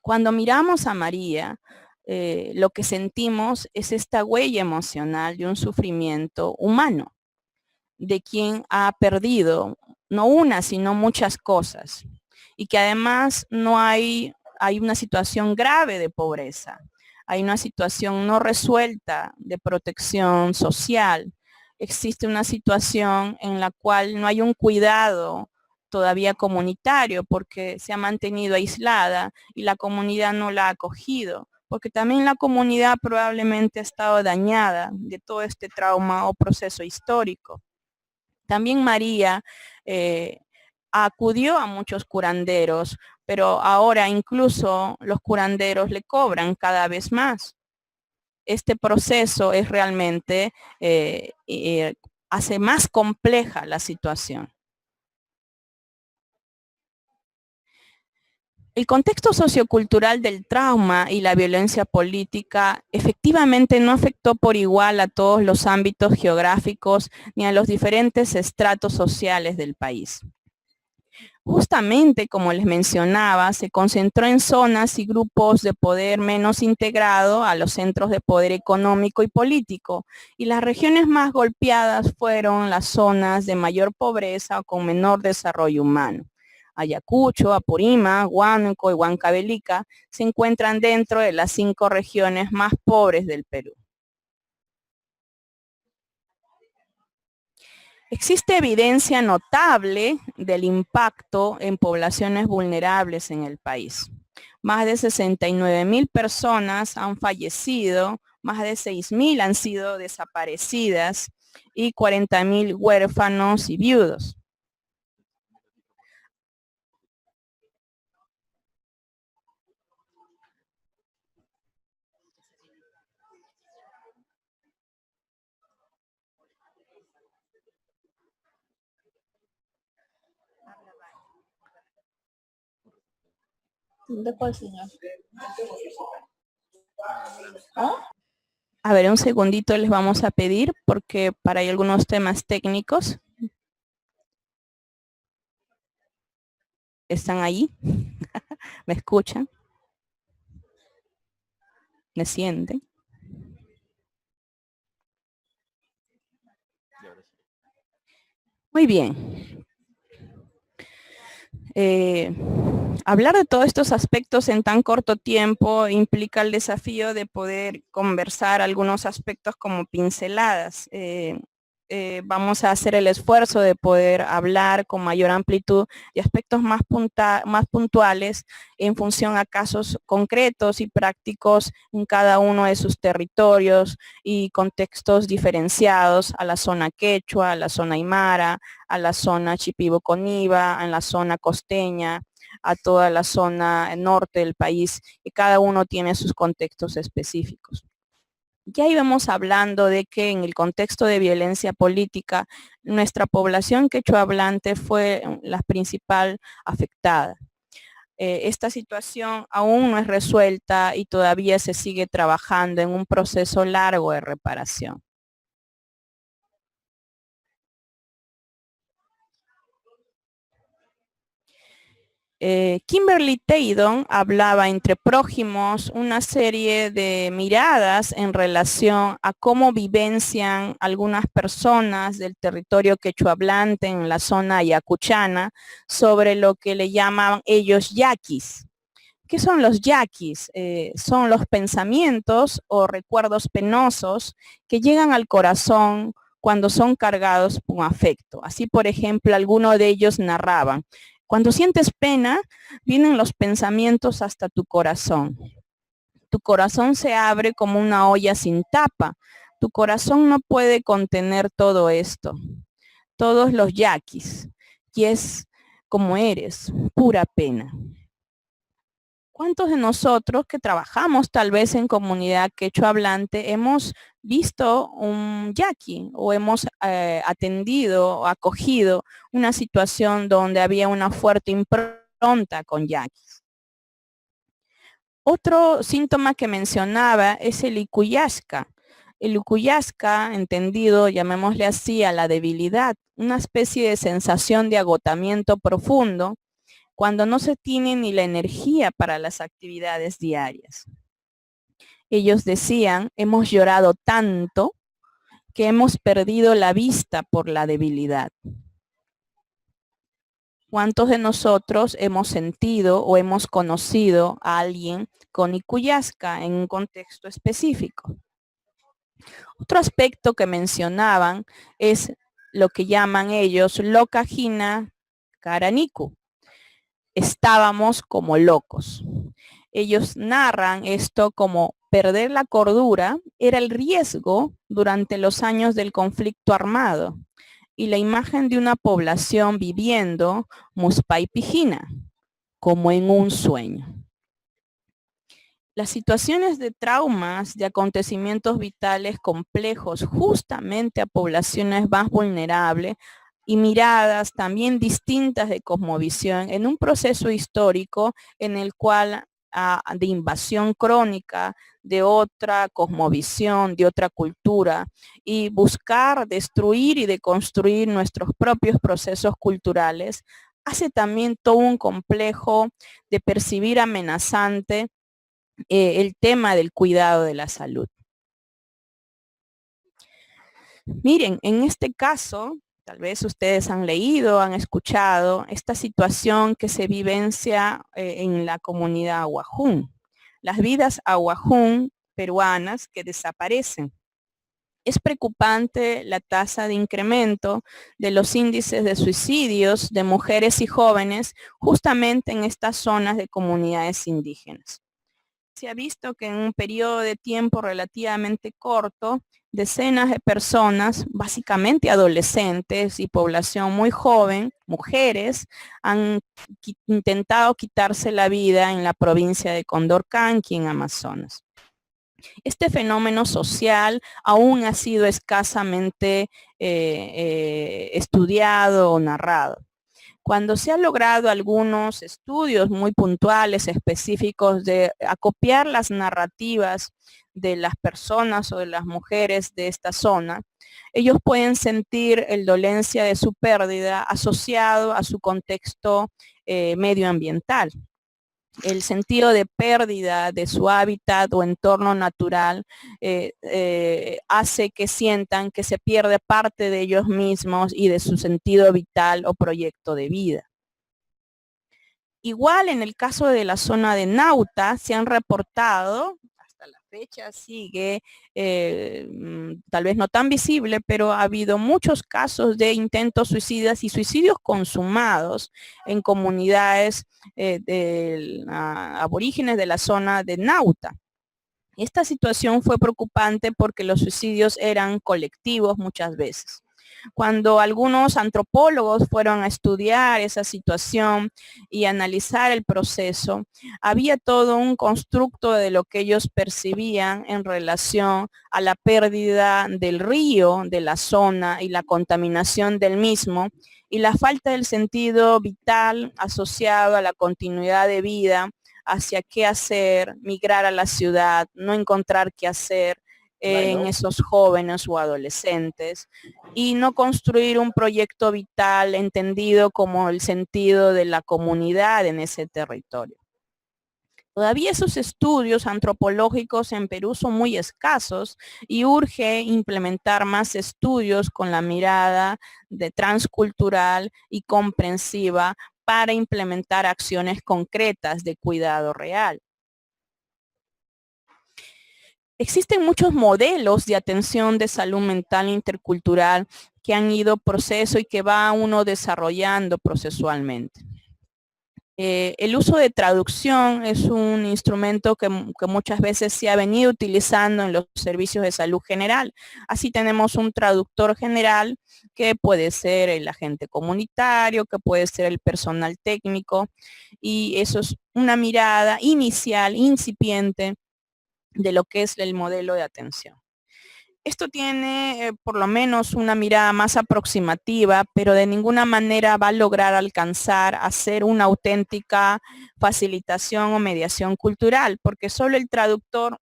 Cuando miramos a María, lo que sentimos es esta huella emocional de un sufrimiento humano, de quien ha perdido no una, sino muchas cosas, y que además no hay una situación grave de pobreza, hay una situación no resuelta de protección social, existe una situación en la cual no hay un cuidado todavía comunitario porque se ha mantenido aislada y la comunidad no la ha acogido, porque también la comunidad probablemente ha estado dañada de todo este trauma o proceso histórico. También María acudió a muchos curanderos, pero ahora incluso los curanderos le cobran cada vez más. Este proceso es realmente, hace más compleja la situación. El contexto sociocultural del trauma y la violencia política efectivamente no afectó por igual a todos los ámbitos geográficos ni a los diferentes estratos sociales del país. Justamente, como les mencionaba, se concentró en zonas y grupos de poder menos integrado a los centros de poder económico y político, y las regiones más golpeadas fueron las zonas de mayor pobreza o con menor desarrollo humano. Ayacucho, Apurímac, Huánuco y Huancavelica se encuentran dentro de las 5 regiones más pobres del Perú. Existe evidencia notable del impacto en poblaciones vulnerables en el país. Más de 69,000 personas han fallecido, más de 6,000 han sido desaparecidas y 40,000 huérfanos y viudos. A ver, un segundito les vamos a pedir porque para hay algunos temas técnicos. ¿Están ahí? ¿Me escuchan? ¿Me sienten? Muy bien. Hablar de todos estos aspectos en tan corto tiempo implica el desafío de poder conversar algunos aspectos como pinceladas. Vamos a hacer el esfuerzo de poder hablar con mayor amplitud de aspectos más puntuales en función a casos concretos y prácticos en cada uno de sus territorios y contextos diferenciados a la zona quechua, a la zona aymara, a la zona Shipibo-Coniba, a la zona costeña, a toda la zona norte del país, y cada uno tiene sus contextos específicos. Ya íbamos hablando de que en el contexto de violencia política, nuestra población quechua hablante fue la principal afectada. Esta situación aún no es resuelta y todavía se sigue trabajando en un proceso largo de reparación. Kimberly Taydon hablaba entre prójimos una serie de miradas en relación a cómo vivencian algunas personas del territorio quechuahablante en la zona ayacuchana sobre lo que le llaman ellos yaquis. ¿Qué son los yaquis? Son los pensamientos o recuerdos penosos que llegan al corazón cuando son cargados con afecto. Así, por ejemplo, algunos de ellos narraban: cuando sientes pena, vienen los pensamientos hasta tu corazón. Tu corazón se abre como una olla sin tapa. Tu corazón no puede contener todo esto. Todos los yaquis. Y es como eres, pura pena. ¿Cuántos de nosotros que trabajamos tal vez en comunidad quechua hablante hemos visto un yaqui o hemos atendido o acogido una situación donde había una fuerte impronta con yaquis? Otro síntoma que mencionaba es el icuyasca. El icuyasca, entendido, llamémosle así, a la debilidad, una especie de sensación de agotamiento profundo cuando no se tiene ni la energía para las actividades diarias. Ellos decían: hemos llorado tanto que hemos perdido la vista por la debilidad. ¿Cuántos de nosotros hemos sentido o hemos conocido a alguien con icuyasca en un contexto específico? Otro aspecto que mencionaban es lo que llaman ellos lokajina karaniku. Estábamos como locos. Ellos narran esto como perder la cordura era el riesgo durante los años del conflicto armado y la imagen de una población viviendo muspaypijina, como en un sueño. Las situaciones de traumas, de acontecimientos vitales complejos justamente a poblaciones más vulnerables y miradas también distintas de cosmovisión en un proceso histórico en el cual de invasión crónica de otra cosmovisión, de otra cultura, y buscar destruir y deconstruir nuestros propios procesos culturales, hace también todo un complejo de percibir amenazante el tema del cuidado de la salud. Miren, en este caso, tal vez ustedes han leído, han escuchado esta situación que se vivencia en la comunidad ahuajún. Las vidas ahuajún peruanas que desaparecen. Es preocupante la tasa de incremento de los índices de suicidios de mujeres y jóvenes justamente en estas zonas de comunidades indígenas. Se ha visto que en un periodo de tiempo relativamente corto, decenas de personas, básicamente adolescentes y población muy joven, mujeres, han intentado quitarse la vida en la provincia de Condorcanqui, en Amazonas. Este fenómeno social aún ha sido escasamente estudiado o narrado. Cuando se han logrado algunos estudios muy puntuales, específicos, de acopiar las narrativas de las personas o de las mujeres de esta zona, ellos pueden sentir el dolencia de su pérdida asociado a su contexto medioambiental. El sentido de pérdida de su hábitat o entorno natural hace que sientan que se pierde parte de ellos mismos y de su sentido vital o proyecto de vida. Igual en el caso de la zona de Nauta se han reportado, hasta la fecha sigue, tal vez no tan visible, pero ha habido muchos casos de intentos suicidas y suicidios consumados en comunidades aborígenes de la zona de Nauta. Esta situación fue preocupante porque los suicidios eran colectivos muchas veces. Cuando algunos antropólogos fueron a estudiar esa situación y analizar el proceso, había todo un constructo de lo que ellos percibían en relación a la pérdida del río, de la zona y la contaminación del mismo, y la falta del sentido vital asociado a la continuidad de vida, hacia qué hacer, migrar a la ciudad, no encontrar qué hacer en esos jóvenes o adolescentes, y no construir un proyecto vital entendido como el sentido de la comunidad en ese territorio. Todavía esos estudios antropológicos en Perú son muy escasos y urge implementar más estudios con la mirada de transcultural y comprensiva para implementar acciones concretas de cuidado real. Existen muchos modelos de atención de salud mental intercultural que han ido proceso y que va uno desarrollando procesualmente. El uso de traducción es un instrumento que muchas veces se ha venido utilizando en los servicios de salud general. Así tenemos un traductor general que puede ser el agente comunitario, que puede ser el personal técnico, y eso es una mirada inicial, incipiente, de lo que es el modelo de atención. Esto tiene por lo menos una mirada más aproximativa, pero de ninguna manera va a lograr alcanzar a ser una auténtica facilitación o mediación cultural, porque solo el traductor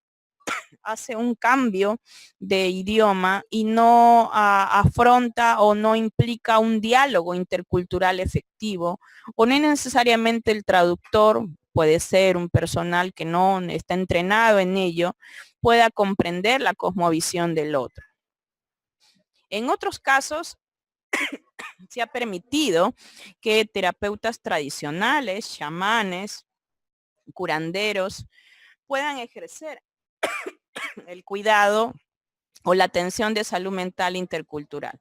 hace un cambio de idioma y no afronta o no implica un diálogo intercultural efectivo, o no necesariamente el traductor, puede ser un personal que no está entrenado en ello, pueda comprender la cosmovisión del otro. En otros casos, se ha permitido que terapeutas tradicionales, chamanes, curanderos, puedan ejercer el cuidado o la atención de salud mental intercultural.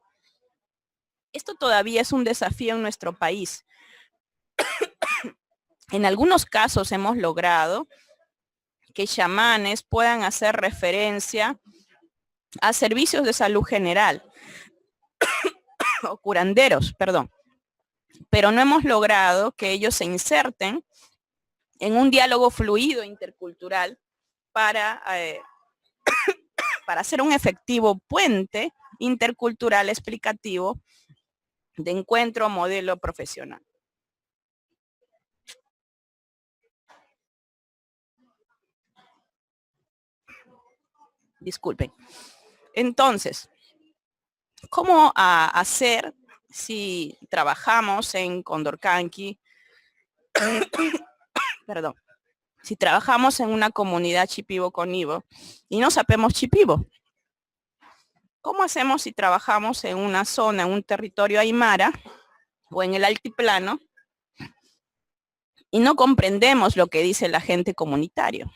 Esto todavía es un desafío en nuestro país. En algunos casos hemos logrado que chamanes puedan hacer referencia a servicios de salud general, o curanderos, perdón, pero no hemos logrado que ellos se inserten en un diálogo fluido intercultural para hacer un efectivo puente intercultural explicativo de encuentro modelo profesional. Disculpen. Entonces, ¿cómo hacer si trabajamos en Condorcanqui? Perdón. Si trabajamos en una comunidad Shipibo-Conibo y no sabemos Shipibo. ¿Cómo hacemos si trabajamos en una zona, en un territorio aymara o en el altiplano y no comprendemos lo que dice el agente comunitario?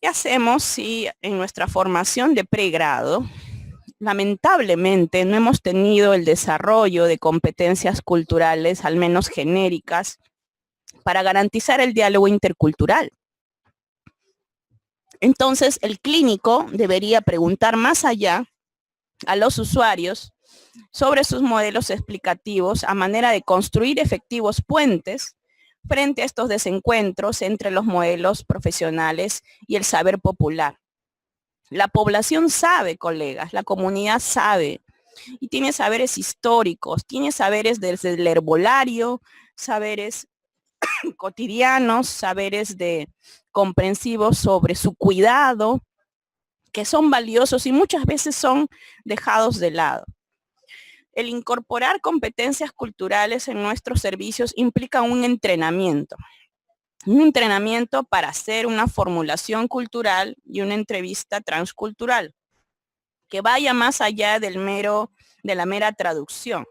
¿Qué hacemos si en nuestra formación de pregrado, lamentablemente, no hemos tenido el desarrollo de competencias culturales, al menos genéricas, para garantizar el diálogo intercultural? Entonces, el clínico debería preguntar más allá a los usuarios sobre sus modelos explicativos a manera de construir efectivos puentes frente a estos desencuentros entre los modelos profesionales y el saber popular. La población sabe, colegas, la comunidad sabe, y tiene saberes históricos, tiene saberes desde el herbolario, saberes cotidianos, saberes comprensivos sobre su cuidado, que son valiosos y muchas veces son dejados de lado. El incorporar competencias culturales en nuestros servicios implica un entrenamiento para hacer una formulación cultural y una entrevista transcultural que vaya más allá de la mera traducción.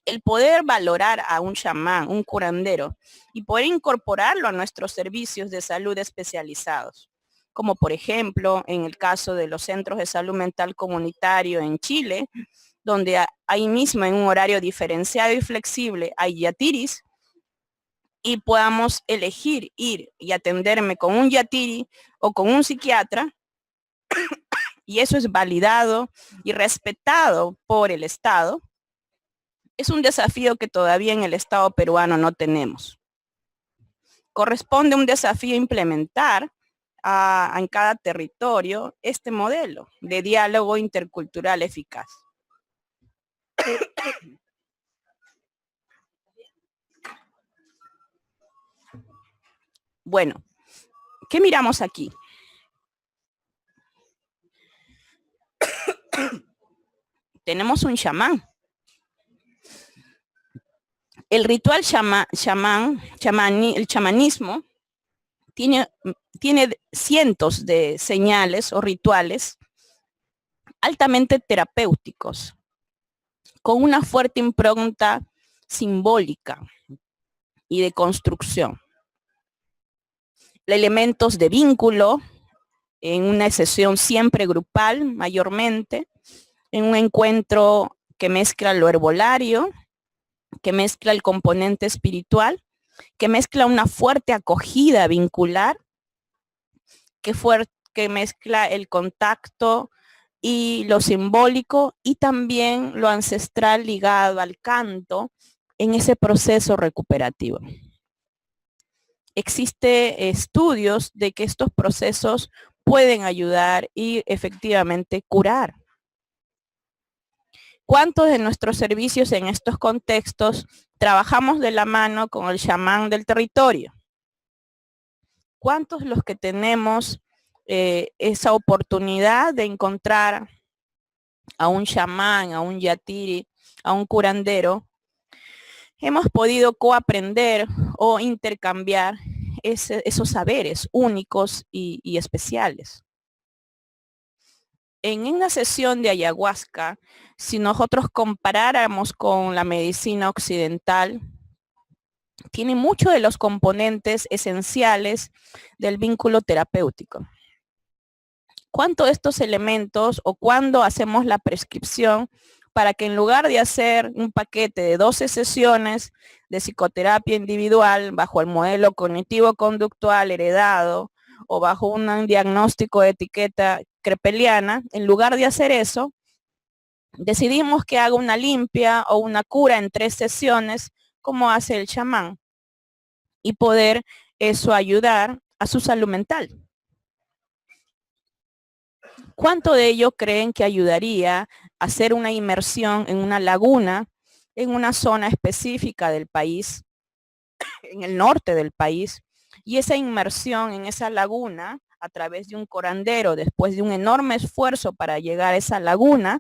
El poder valorar a un chamán, un curandero, y poder incorporarlo a nuestros servicios de salud especializados, como por ejemplo en el caso de los centros de salud mental comunitario en Chile, donde ahí mismo en un horario diferenciado y flexible hay yatiris, y podamos elegir ir y atenderme con un yatiri o con un psiquiatra, y eso es validado y respetado por el Estado. Es un desafío que todavía en el Estado peruano no tenemos. Corresponde un desafío implementar en cada territorio este modelo de diálogo intercultural eficaz. Bueno, ¿qué miramos aquí? Tenemos un chamán. El ritual el chamanismo tiene cientos de señales o rituales altamente terapéuticos, con una fuerte impronta simbólica y de construcción. Elementos de vínculo en una sesión siempre grupal, mayormente, en un encuentro que mezcla lo herbolario, que mezcla el componente espiritual, que mezcla una fuerte acogida vincular, que mezcla el contacto y lo simbólico y también lo ancestral ligado al canto en ese proceso recuperativo. Existen estudios de que estos procesos pueden ayudar y efectivamente curar. ¿Cuántos de nuestros servicios en estos contextos trabajamos de la mano con el chamán del territorio? ¿Cuántos los que tenemos esa oportunidad de encontrar a un chamán, a un yatiri, a un curandero, hemos podido coaprender o intercambiar esos saberes únicos y especiales? En una sesión de ayahuasca, si nosotros comparáramos con la medicina occidental, tiene muchos de los componentes esenciales del vínculo terapéutico. ¿Cuántos de estos elementos o cuándo hacemos la prescripción para que en lugar de hacer un paquete de 12 sesiones de psicoterapia individual bajo el modelo cognitivo-conductual heredado o bajo un diagnóstico de etiqueta crepeliana, en lugar de hacer eso, decidimos que haga una limpia o una cura en 3 sesiones, como hace el chamán, y poder eso ayudar a su salud mental? ¿Cuánto de ello creen que ayudaría a hacer una inmersión en una laguna, en una zona específica del país, en el norte del país, y esa inmersión en esa laguna a través de un curandero, después de un enorme esfuerzo para llegar a esa laguna,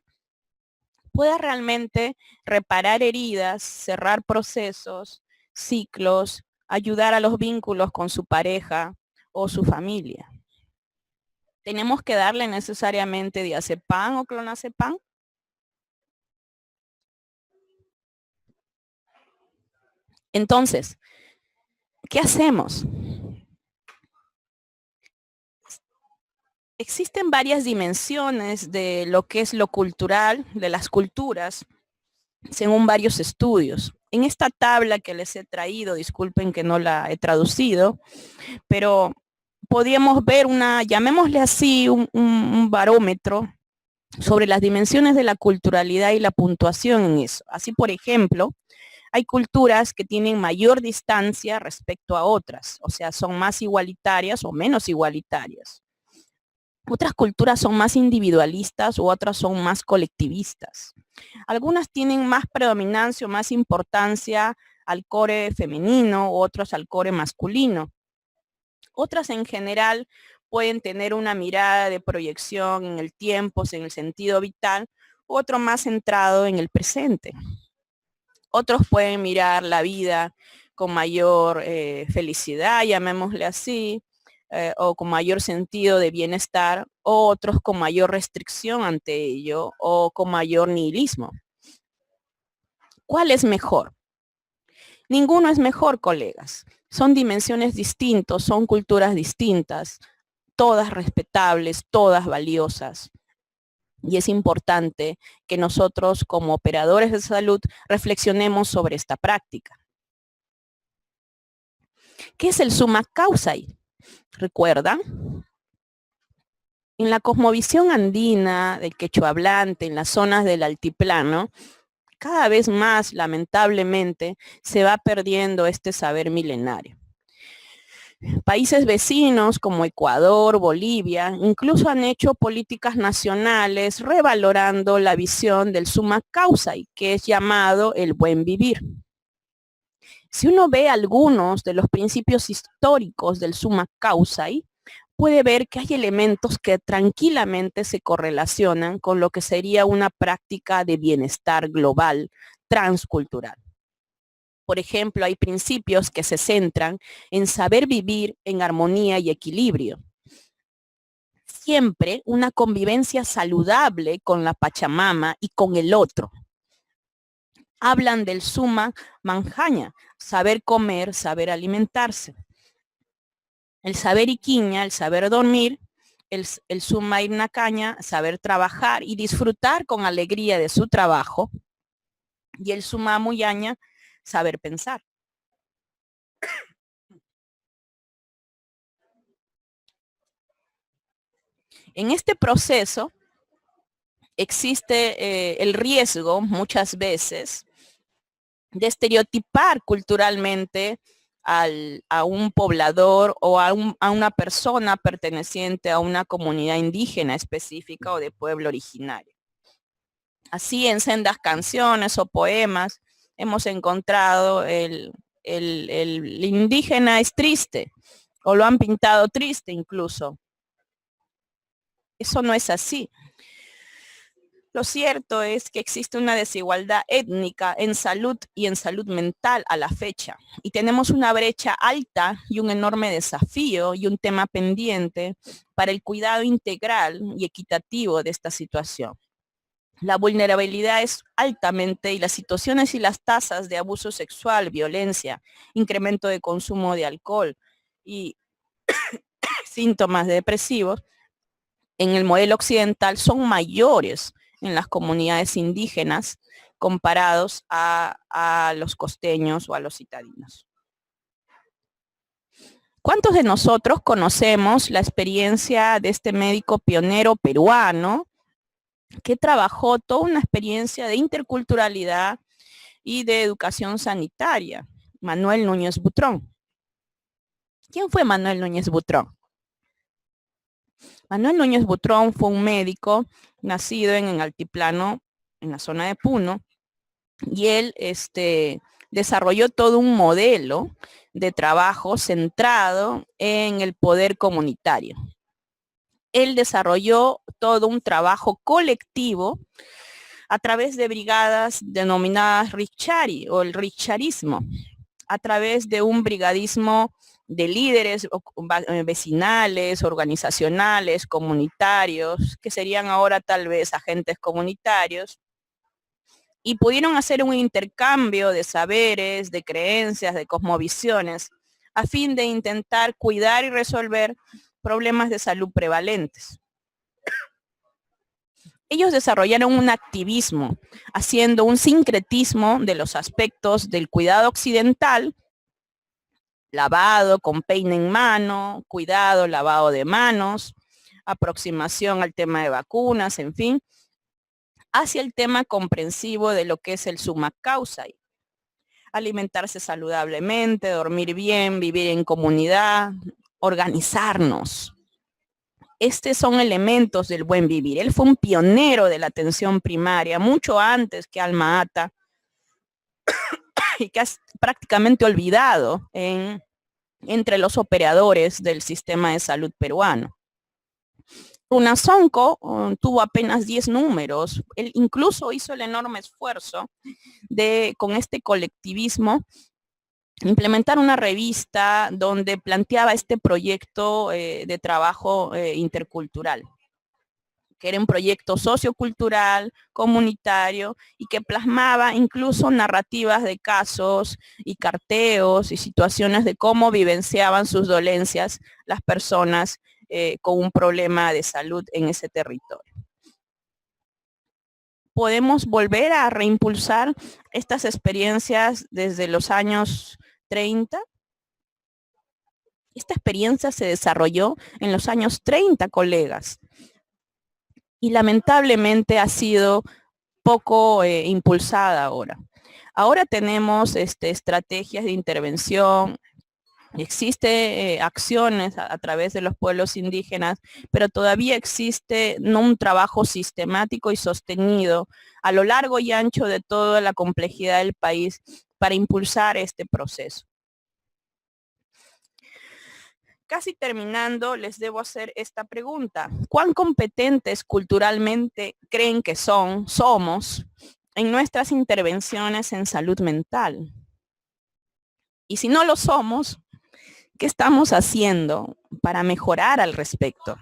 pueda realmente reparar heridas, cerrar procesos, ciclos, ayudar a los vínculos con su pareja o su familia? ¿Tenemos que darle necesariamente diazepam o clonazepam? Entonces, ¿qué hacemos? Existen varias dimensiones de lo que es lo cultural, de las culturas, según varios estudios. En esta tabla que les he traído, disculpen que no la he traducido, pero podríamos ver llamémosle así, un barómetro sobre las dimensiones de la culturalidad y la puntuación en eso. Así, por ejemplo, hay culturas que tienen mayor distancia respecto a otras, o sea, son más igualitarias o menos igualitarias. Otras culturas son más individualistas u otras son más colectivistas. Algunas tienen más predominancia o más importancia al core femenino, otras al core masculino. Otras en general pueden tener una mirada de proyección en el tiempo, en el sentido vital, otro más centrado en el presente. Otros pueden mirar la vida con mayor felicidad, llamémosle así, o con mayor sentido de bienestar, o otros con mayor restricción ante ello, o con mayor nihilismo. ¿Cuál es mejor? Ninguno es mejor, colegas. Son dimensiones distintas, son culturas distintas, todas respetables, todas valiosas. Y es importante que nosotros como operadores de salud reflexionemos sobre esta práctica. ¿Qué es el summa causae? ¿Recuerdan? En la cosmovisión andina del quechua hablante, en las zonas del altiplano, cada vez más, lamentablemente, se va perdiendo este saber milenario. Países vecinos como Ecuador, Bolivia, incluso han hecho políticas nacionales revalorando la visión del summa causae, que es llamado el buen vivir. Si uno ve algunos de los principios históricos del summa causae, puede ver que hay elementos que tranquilamente se correlacionan con lo que sería una práctica de bienestar global, transcultural. Por ejemplo, hay principios que se centran en saber vivir en armonía y equilibrio. Siempre una convivencia saludable con la Pachamama y con el otro. hablan del summa manjaña, saber comer, saber alimentarse. El saber iquiña, el saber dormir, el summa irnacaña, saber trabajar y disfrutar con alegría de su trabajo. Y el summa muyaña, saber pensar. En este proceso existe el riesgo muchas veces de estereotipar culturalmente a un poblador o a una persona perteneciente a una comunidad indígena específica o de pueblo originario. Así, en sendas canciones o poemas hemos encontrado el indígena es triste, o lo han pintado triste incluso. Eso no es así. Lo cierto es que existe una desigualdad étnica en salud y en salud mental a la fecha. Y tenemos una brecha alta y un enorme desafío y un tema pendiente para el cuidado integral y equitativo de esta situación. La vulnerabilidad es altamente y las situaciones y las tasas de abuso sexual, violencia, incremento de consumo de alcohol y síntomas depresivos en el modelo occidental son mayores en las comunidades indígenas comparados a los costeños o a los citadinos. ¿Cuántos de nosotros conocemos la experiencia de este médico pionero peruano que trabajó toda una experiencia de interculturalidad y de educación sanitaria? Manuel Núñez Butrón. ¿Quién fue Manuel Núñez Butrón? Manuel Núñez Butrón fue un médico nacido en el altiplano, en la zona de Puno, y él desarrolló todo un modelo de trabajo centrado en el poder comunitario. Él desarrolló todo un trabajo colectivo a través de brigadas denominadas Richari o el Richarismo, a través de un brigadismo de líderes vecinales, organizacionales, comunitarios, que serían ahora tal vez agentes comunitarios, y pudieron hacer un intercambio de saberes, de creencias, de cosmovisiones, a fin de intentar cuidar y resolver problemas de salud prevalentes. Ellos desarrollaron un activismo, haciendo un sincretismo de los aspectos del cuidado occidental, lavado con peine en mano, cuidado, lavado de manos, aproximación al tema de vacunas, en fin, hacia el tema comprensivo de lo que es el summa causa. Alimentarse saludablemente, dormir bien, vivir en comunidad, organizarnos. Estos son elementos del buen vivir. Él fue un pionero de la atención primaria, mucho antes que Alma Ata, y que es prácticamente olvidado entre los operadores del sistema de salud peruano. Runasonco tuvo apenas 10 números. Él incluso hizo el enorme esfuerzo de, con este colectivismo, implementar una revista donde planteaba este proyecto de trabajo intercultural, que era un proyecto sociocultural, comunitario, y que plasmaba incluso narrativas de casos y carteos y situaciones de cómo vivenciaban sus dolencias las personas con un problema de salud en ese territorio. Podemos volver a reimpulsar estas experiencias desde los años 30. Esta experiencia se desarrolló en los años 30, colegas, y lamentablemente ha sido poco impulsada ahora. Ahora tenemos estrategias de intervención, existe acciones a través de los pueblos indígenas, pero todavía existe no un trabajo sistemático y sostenido a lo largo y ancho de toda la complejidad del país para impulsar este proceso. Casi terminando, les debo hacer esta pregunta. ¿Cuán competentes culturalmente creen que somos en nuestras intervenciones en salud mental? Y si no lo somos, ¿qué estamos haciendo para mejorar al respecto?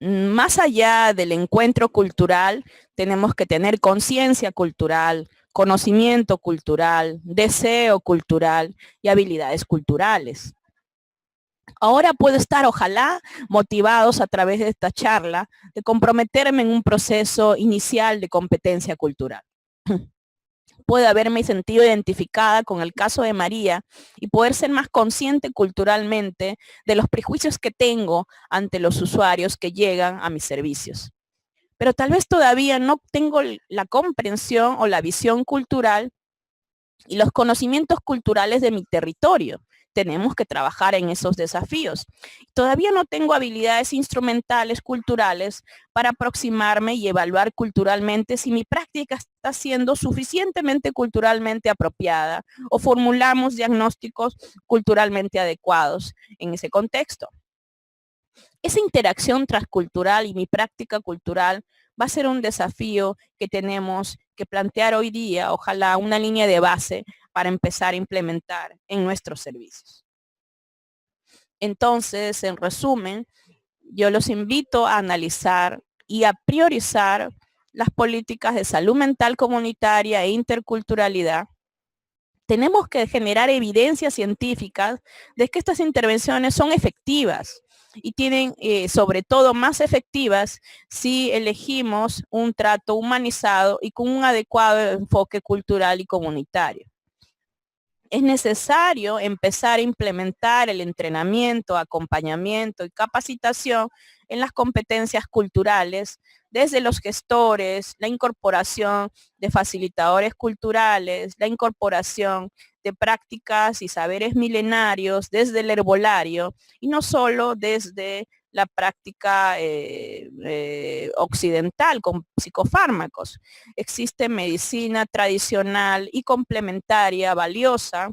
más allá del encuentro cultural, tenemos que tener conciencia cultural, conocimiento cultural, deseo cultural y habilidades culturales. Ahora puedo estar, ojalá, motivados a través de esta charla, de comprometerme en un proceso inicial de competencia cultural. Puedo haberme sentido identificada con el caso de María y poder ser más consciente culturalmente de los prejuicios que tengo ante los usuarios que llegan a mis servicios. Pero tal vez todavía no tengo la comprensión o la visión cultural y los conocimientos culturales de mi territorio. Tenemos que trabajar en esos desafíos. Todavía no tengo habilidades instrumentales culturales para aproximarme y evaluar culturalmente si mi práctica está siendo suficientemente culturalmente apropiada o formulamos diagnósticos culturalmente adecuados en ese contexto. Esa interacción transcultural y mi práctica cultural va a ser un desafío que tenemos que plantear hoy día, ojalá una línea de base para empezar a implementar en nuestros servicios. Entonces, en resumen, yo los invito a analizar y a priorizar las políticas de salud mental comunitaria e interculturalidad. Tenemos que generar evidencias científicas de que estas intervenciones son efectivas y tienen sobre todo más efectivas si elegimos un trato humanizado y con un adecuado enfoque cultural y comunitario. Es necesario empezar a implementar el entrenamiento, acompañamiento y capacitación en las competencias culturales desde los gestores, la incorporación de facilitadores culturales, la incorporación de prácticas y saberes milenarios desde el herbolario y no solo desde la práctica occidental con psicofármacos. Existe medicina tradicional y complementaria valiosa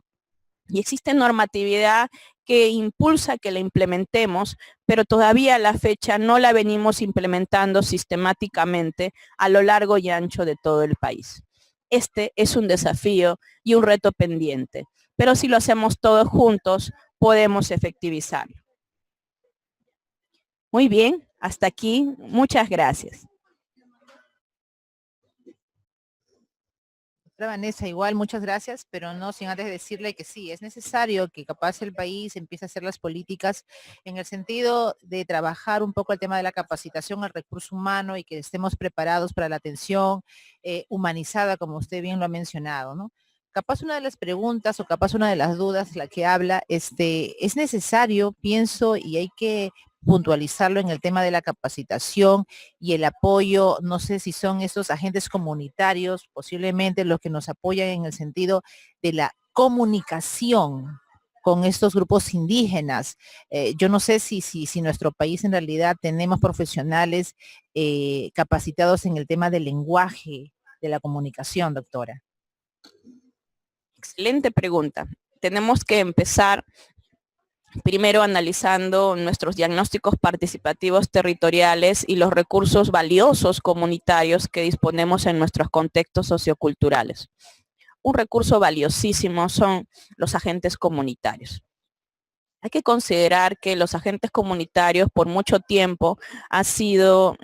y existe normatividad que impulsa que la implementemos, pero todavía a la fecha no la venimos implementando sistemáticamente a lo largo y ancho de todo el país. Este es un desafío y un reto pendiente, pero si lo hacemos todos juntos, podemos efectivizarlo. Muy bien, hasta aquí. Muchas gracias. Vanessa, igual muchas gracias, pero no sin antes decirle que sí, es necesario que capaz el país empiece a hacer las políticas en el sentido de trabajar un poco el tema de la capacitación al recurso humano y que estemos preparados para la atención humanizada, como usted bien lo ha mencionado, ¿no? Capaz una de las preguntas o capaz una de las dudas, la que habla, es necesario, pienso, y hay que puntualizarlo en el tema de la capacitación y el apoyo, no sé si son esos agentes comunitarios, posiblemente los que nos apoyan en el sentido de la comunicación con estos grupos indígenas. Yo no sé si nuestro país en realidad tenemos profesionales capacitados en el tema del lenguaje de la comunicación, doctora. Excelente pregunta. Tenemos que empezar primero analizando nuestros diagnósticos participativos territoriales y los recursos valiosos comunitarios que disponemos en nuestros contextos socioculturales. Un recurso valiosísimo son los agentes comunitarios. Hay que considerar que los agentes comunitarios por mucho tiempo ha sido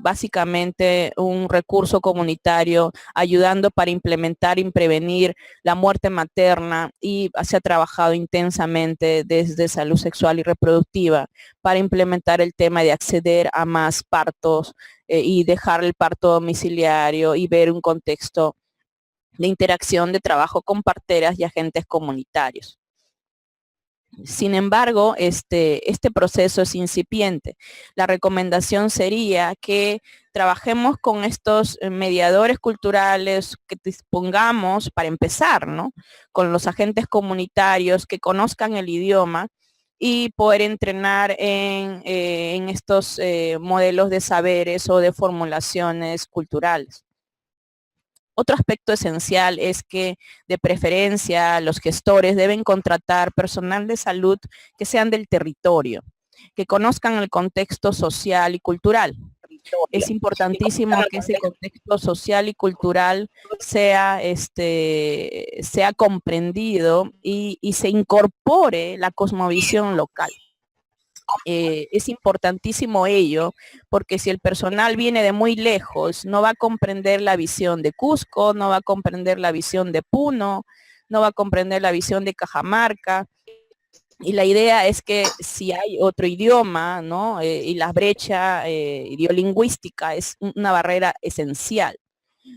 básicamente un recurso comunitario ayudando para implementar y prevenir la muerte materna y se ha trabajado intensamente desde salud sexual y reproductiva para implementar el tema de acceder a más partos y dejar el parto domiciliario y ver un contexto de interacción de trabajo con parteras y agentes comunitarios. Sin embargo, este proceso es incipiente. La recomendación sería que trabajemos con estos mediadores culturales, que dispongamos para empezar, ¿no? Con los agentes comunitarios que conozcan el idioma y poder entrenar en estos modelos de saberes o de formulaciones culturales. Otro aspecto esencial es que de preferencia los gestores deben contratar personal de salud que sean del territorio, que conozcan el contexto social y cultural. Es importantísimo que ese contexto social y cultural sea comprendido y se incorpore la cosmovisión local. Es importantísimo ello, porque si el personal viene de muy lejos, no va a comprender la visión de Cusco, no va a comprender la visión de Puno, no va a comprender la visión de Cajamarca. Y la idea es que si hay otro idioma, ¿no? Y la brecha idiolingüística es una barrera esencial.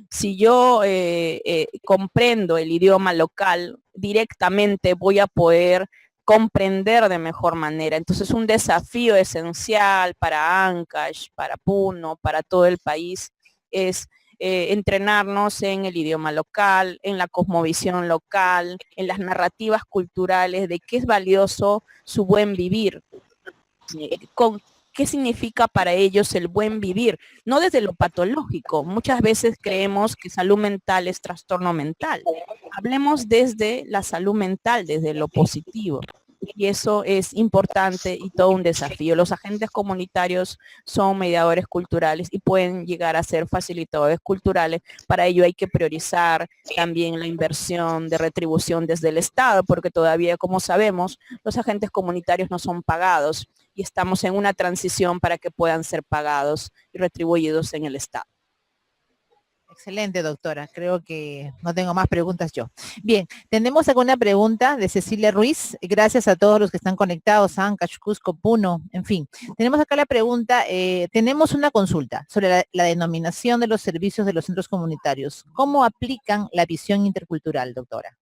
Si yo comprendo el idioma local, directamente voy a poder comprender de mejor manera. Entonces, un desafío esencial para Ancash, para Puno, para todo el país, es entrenarnos en el idioma local, en la cosmovisión local, en las narrativas culturales de qué es valioso su buen vivir, con qué significa para ellos el buen vivir, no desde lo patológico. Muchas veces creemos que salud mental es trastorno mental. Hablemos desde la salud mental, desde lo positivo. Y eso es importante y todo un desafío. Los agentes comunitarios son mediadores culturales y pueden llegar a ser facilitadores culturales. Para ello hay que priorizar también la inversión de retribución desde el Estado, porque todavía, como sabemos, los agentes comunitarios no son pagados y estamos en una transición para que puedan ser pagados y retribuidos en el Estado. Excelente, doctora. Creo que no tengo más preguntas yo. Bien, tenemos alguna pregunta de Cecilia Ruiz. Gracias a todos los que están conectados, Ancash, Cusco, Puno, en fin. Tenemos acá la pregunta, tenemos una consulta sobre la denominación de los servicios de los centros comunitarios. ¿Cómo aplican la visión intercultural, doctora?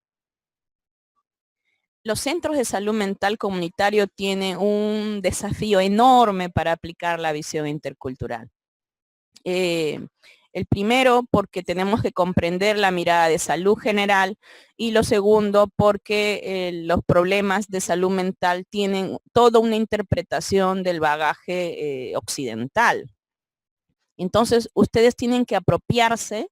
Los centros de salud mental comunitario tienen un desafío enorme para aplicar la visión intercultural. El primero, porque tenemos que comprender la mirada de salud general, y lo segundo, porque los problemas de salud mental tienen toda una interpretación del bagaje occidental. Entonces, ustedes tienen que apropiarse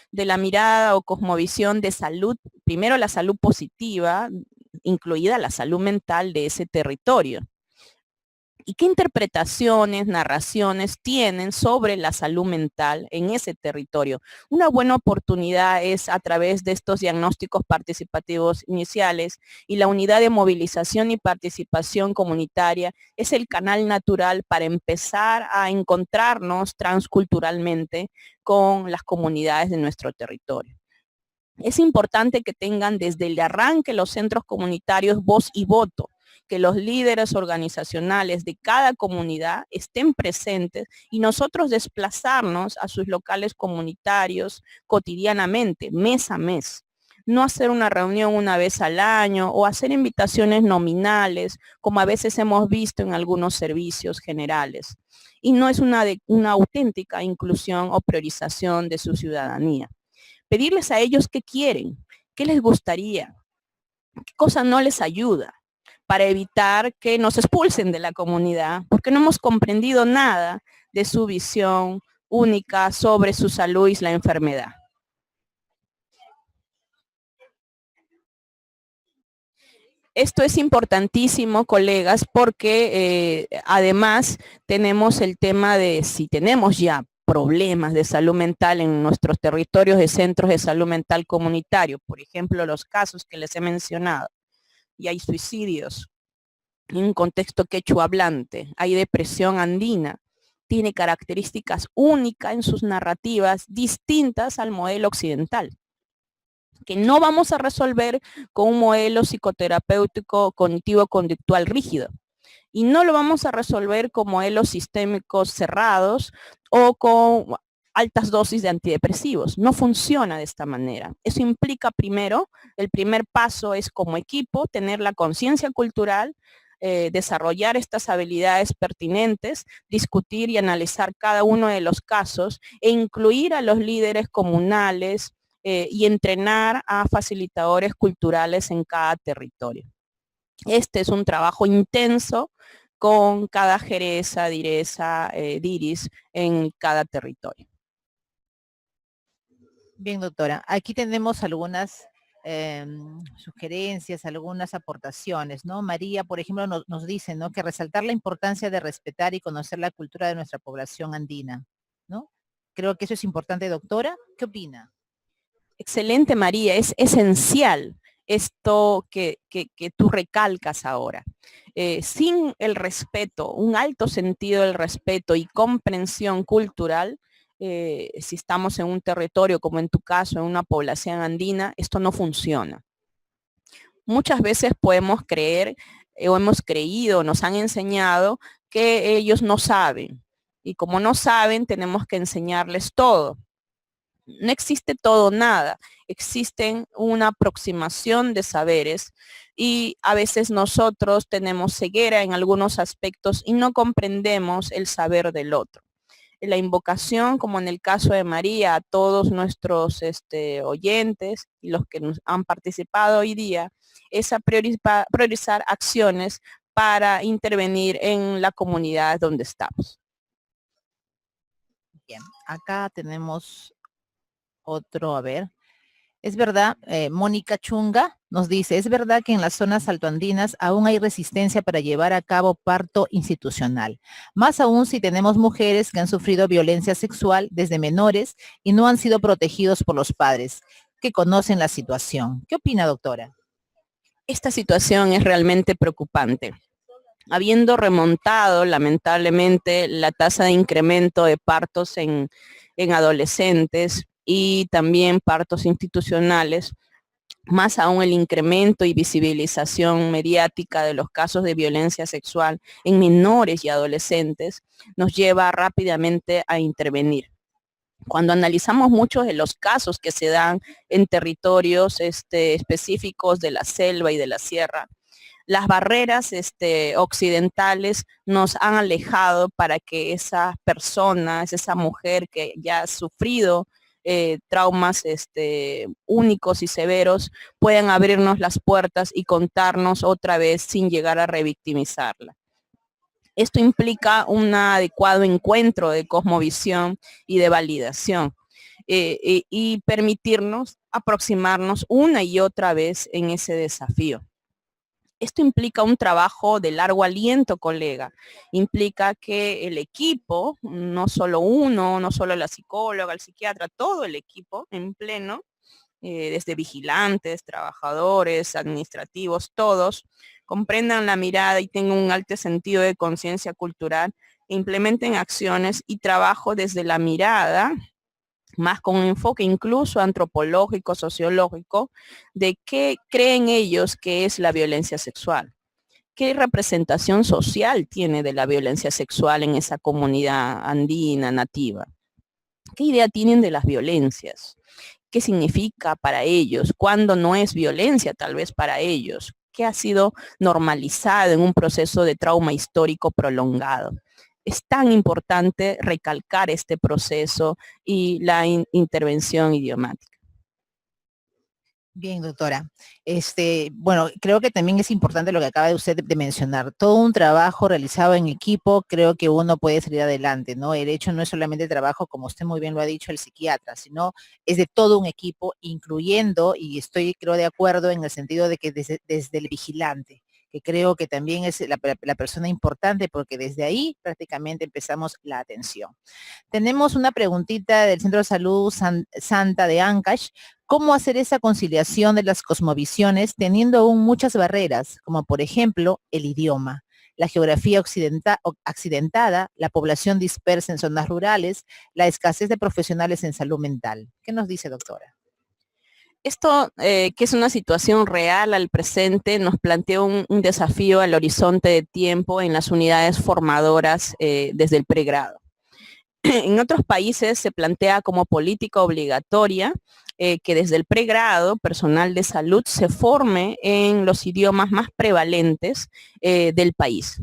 de la mirada o cosmovisión de salud, primero la salud positiva, incluida la salud mental de ese territorio. ¿Y qué interpretaciones, narraciones tienen sobre la salud mental en ese territorio? Una buena oportunidad es a través de estos diagnósticos participativos iniciales, y la unidad de movilización y participación comunitaria es el canal natural para empezar a encontrarnos transculturalmente con las comunidades de nuestro territorio. Es importante que tengan desde el arranque los centros comunitarios voz y voto, que los líderes organizacionales de cada comunidad estén presentes y nosotros desplazarnos a sus locales comunitarios cotidianamente, mes a mes. No hacer una reunión una vez al año o hacer invitaciones nominales, como a veces hemos visto en algunos servicios generales. Y no es una auténtica inclusión o priorización de su ciudadanía. Pedirles a ellos qué quieren, qué les gustaría, qué cosa no les ayuda, para evitar que nos expulsen de la comunidad, porque no hemos comprendido nada de su visión única sobre su salud y la enfermedad. Esto es importantísimo, colegas, porque además tenemos el tema de si tenemos ya problemas de salud mental en nuestros territorios de centros de salud mental comunitario, por ejemplo, los casos que les he mencionado, y hay suicidios en un contexto quechua hablante, hay depresión andina, tiene características únicas en sus narrativas distintas al modelo occidental, que no vamos a resolver con un modelo psicoterapéutico cognitivo-conductual rígido. Y no lo vamos a resolver con modelos sistémicos cerrados o con altas dosis de antidepresivos. No funciona de esta manera. Eso implica primero, el primer paso es como equipo tener la conciencia cultural, desarrollar estas habilidades pertinentes, discutir y analizar cada uno de los casos e incluir a los líderes comunales y entrenar a facilitadores culturales en cada territorio. Este es un trabajo intenso con cada jereza, direza, diris en cada territorio. Bien, doctora. Aquí tenemos algunas sugerencias, algunas aportaciones, ¿no? María, por ejemplo, nos dice, ¿no? Que resaltar la importancia de respetar y conocer la cultura de nuestra población andina, ¿no? Creo que eso es importante, doctora. ¿Qué opina? Excelente, María, es esencial. esto que tú recalcas ahora. Sin el respeto, un alto sentido del respeto y comprensión cultural, si estamos en un territorio como en tu caso, en una población andina, esto no funciona. Muchas veces podemos creer o hemos creído, nos han enseñado que ellos no saben. Y como no saben, tenemos que enseñarles todo. No existe todo nada, existen una aproximación de saberes y a veces nosotros tenemos ceguera en algunos aspectos y no comprendemos el saber del otro. La invocación, como en el caso de María, a todos nuestros oyentes y los que nos han participado hoy día, es a priorizar acciones para intervenir en la comunidad donde estamos. Bien, acá tenemos otro, a ver. Es verdad, Mónica Chunga nos dice, es verdad que en las zonas altoandinas aún hay resistencia para llevar a cabo parto institucional. Más aún si tenemos mujeres que han sufrido violencia sexual desde menores y no han sido protegidos por los padres que conocen la situación. ¿Qué opina, doctora? Esta situación es realmente preocupante. Habiendo remontado lamentablemente la tasa de incremento de partos en adolescentes y también partos institucionales, más aún el incremento y visibilización mediática de los casos de violencia sexual en menores y adolescentes, nos lleva rápidamente a intervenir. Cuando analizamos muchos de los casos que se dan en territorios específicos de la selva y de la sierra, las barreras occidentales nos han alejado para que esas personas, esa mujer que ya ha sufrido traumas únicos y severos, puedan abrirnos las puertas y contarnos otra vez sin llegar a revictimizarla. Esto implica un adecuado encuentro de cosmovisión y de validación y permitirnos aproximarnos una y otra vez en ese desafío. Esto implica un trabajo de largo aliento, colega. Implica que el equipo, no solo uno, no solo la psicóloga, el psiquiatra, todo el equipo en pleno, desde vigilantes, trabajadores, administrativos, todos, comprendan la mirada y tengan un alto sentido de conciencia cultural e implementen acciones y trabajo desde la mirada, más con un enfoque incluso antropológico, sociológico, de qué creen ellos que es la violencia sexual. ¿Qué representación social tiene de la violencia sexual en esa comunidad andina, nativa? ¿Qué idea tienen de las violencias? ¿Qué significa para ellos? ¿Cuándo no es violencia tal vez para ellos? ¿Qué ha sido normalizado en un proceso de trauma histórico prolongado? Es tan importante recalcar este proceso y la intervención idiomática. Bien, doctora. Bueno, creo que también es importante lo que acaba de usted de mencionar. Todo un trabajo realizado en equipo, creo que uno puede salir adelante, ¿no? El hecho no es solamente trabajo, como usted muy bien lo ha dicho, el psiquiatra, sino es de todo un equipo, incluyendo, y estoy creo de acuerdo en el sentido de que desde el vigilante, que creo que también es la persona importante porque desde ahí prácticamente empezamos la atención. Tenemos una preguntita del Centro de Salud Santa de Ancash. ¿Cómo hacer esa conciliación de las cosmovisiones teniendo aún muchas barreras, como por ejemplo el idioma, la geografía accidentada, la población dispersa en zonas rurales, la escasez de profesionales en salud mental? ¿Qué nos dice, doctora? Esto, que es una situación real al presente, nos plantea un desafío al horizonte de tiempo en las unidades formadoras desde el pregrado. En otros países se plantea como política obligatoria que desde el pregrado personal de salud se forme en los idiomas más prevalentes del país.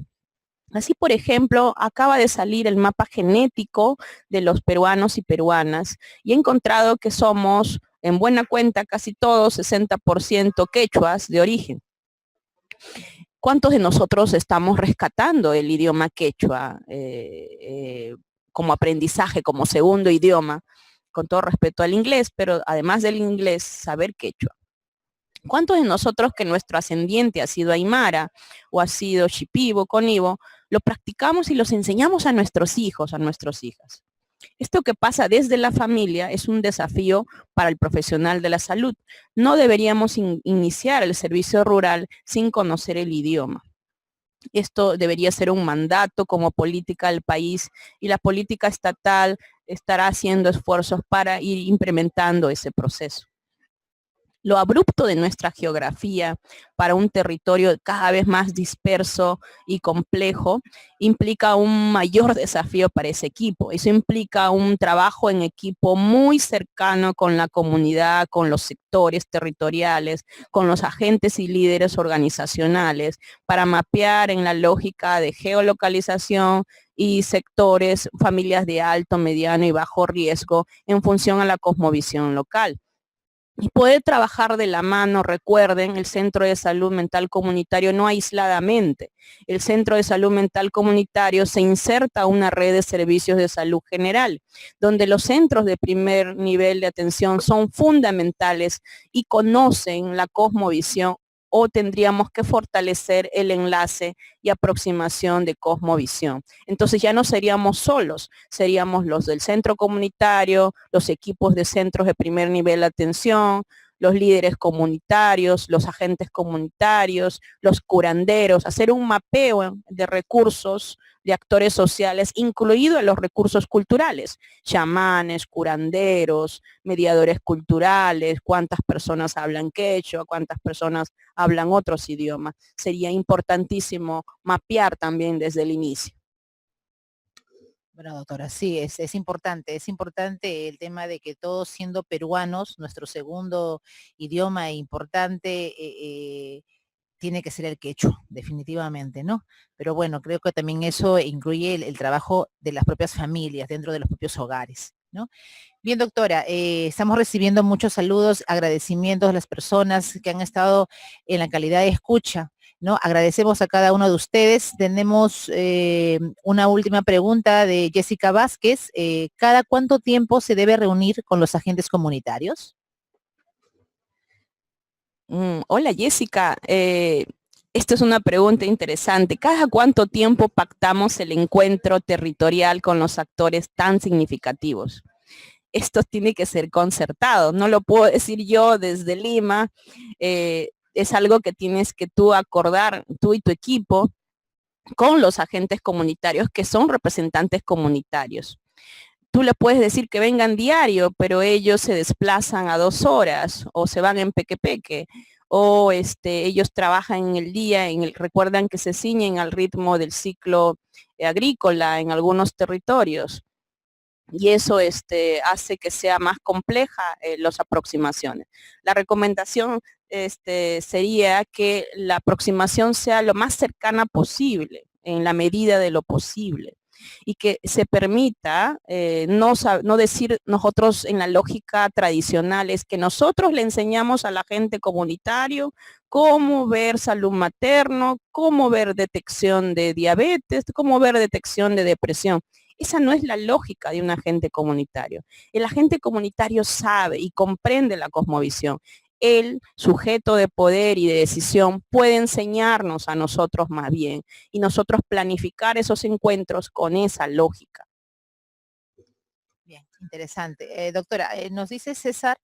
Así, por ejemplo, acaba de salir el mapa genético de los peruanos y peruanas y he encontrado que somos, en buena cuenta, casi todos 60% quechuas de origen. ¿Cuántos de nosotros estamos rescatando el idioma quechua como aprendizaje, como segundo idioma, con todo respeto al inglés, pero además del inglés, saber quechua? ¿Cuántos de nosotros que nuestro ascendiente ha sido aymara o ha sido shipibo, conibo, lo practicamos y los enseñamos a nuestros hijos, a nuestras hijas? Esto que pasa desde la familia es un desafío para el profesional de la salud. No deberíamos iniciar el servicio rural sin conocer el idioma. Esto debería ser un mandato como política del país y la política estatal estará haciendo esfuerzos para ir implementando ese proceso. Lo abrupto de nuestra geografía para un territorio cada vez más disperso y complejo implica un mayor desafío para ese equipo. Eso implica un trabajo en equipo muy cercano con la comunidad, con los sectores territoriales, con los agentes y líderes organizacionales para mapear en la lógica de geolocalización y sectores, familias de alto, mediano y bajo riesgo en función a la cosmovisión local. Y poder trabajar de la mano, recuerden, el Centro de Salud Mental Comunitario no aisladamente. El Centro de Salud Mental Comunitario se inserta a una red de servicios de salud general, donde los centros de primer nivel de atención son fundamentales y conocen la cosmovisión o tendríamos que fortalecer el enlace y aproximación de cosmovisión. Entonces ya no seríamos solos, seríamos los del centro comunitario, los equipos de centros de primer nivel de atención, los líderes comunitarios, los agentes comunitarios, los curanderos, hacer un mapeo de recursos de actores sociales, incluidos los recursos culturales, chamanes, curanderos, mediadores culturales, cuántas personas hablan quechua, cuántas personas hablan otros idiomas. Sería importantísimo mapear también desde el inicio. Bueno, doctora, sí, es importante el tema de que todos siendo peruanos, nuestro segundo idioma importante tiene que ser el quechua, definitivamente, ¿no? Pero bueno, creo que también eso incluye el trabajo de las propias familias, dentro de los propios hogares, ¿no? Bien, doctora, estamos recibiendo muchos saludos, agradecimientos de las personas que han estado en la calidad de escucha, ¿no? Agradecemos a cada uno de ustedes. Tenemos una última pregunta de Jessica Vázquez. ¿Cada cuánto tiempo se debe reunir con los agentes comunitarios? Hola Jessica, esta es una pregunta interesante. ¿Cada cuánto tiempo pactamos el encuentro territorial con los actores tan significativos? Esto tiene que ser concertado, no lo puedo decir yo desde Lima, es algo que tienes que tú acordar, tú y tu equipo, con los agentes comunitarios que son representantes comunitarios. Tú le puedes decir que vengan diario, pero ellos se desplazan a 2 horas o se van en peque o ellos trabajan en el día, recuerdan que se ciñen al ritmo del ciclo agrícola en algunos territorios. Y eso hace que sea más compleja las aproximaciones. La recomendación sería que la aproximación sea lo más cercana posible, en la medida de lo posible, y que se permita no decir nosotros en la lógica tradicional, es que nosotros le enseñamos a la gente comunitario cómo ver salud materno, cómo ver detección de diabetes, cómo ver detección de depresión. Esa no es la lógica de un agente comunitario. El agente comunitario sabe y comprende la cosmovisión. El sujeto de poder y de decisión puede enseñarnos a nosotros más bien y nosotros planificar esos encuentros con esa lógica. Bien, interesante. Doctora, nos dice César,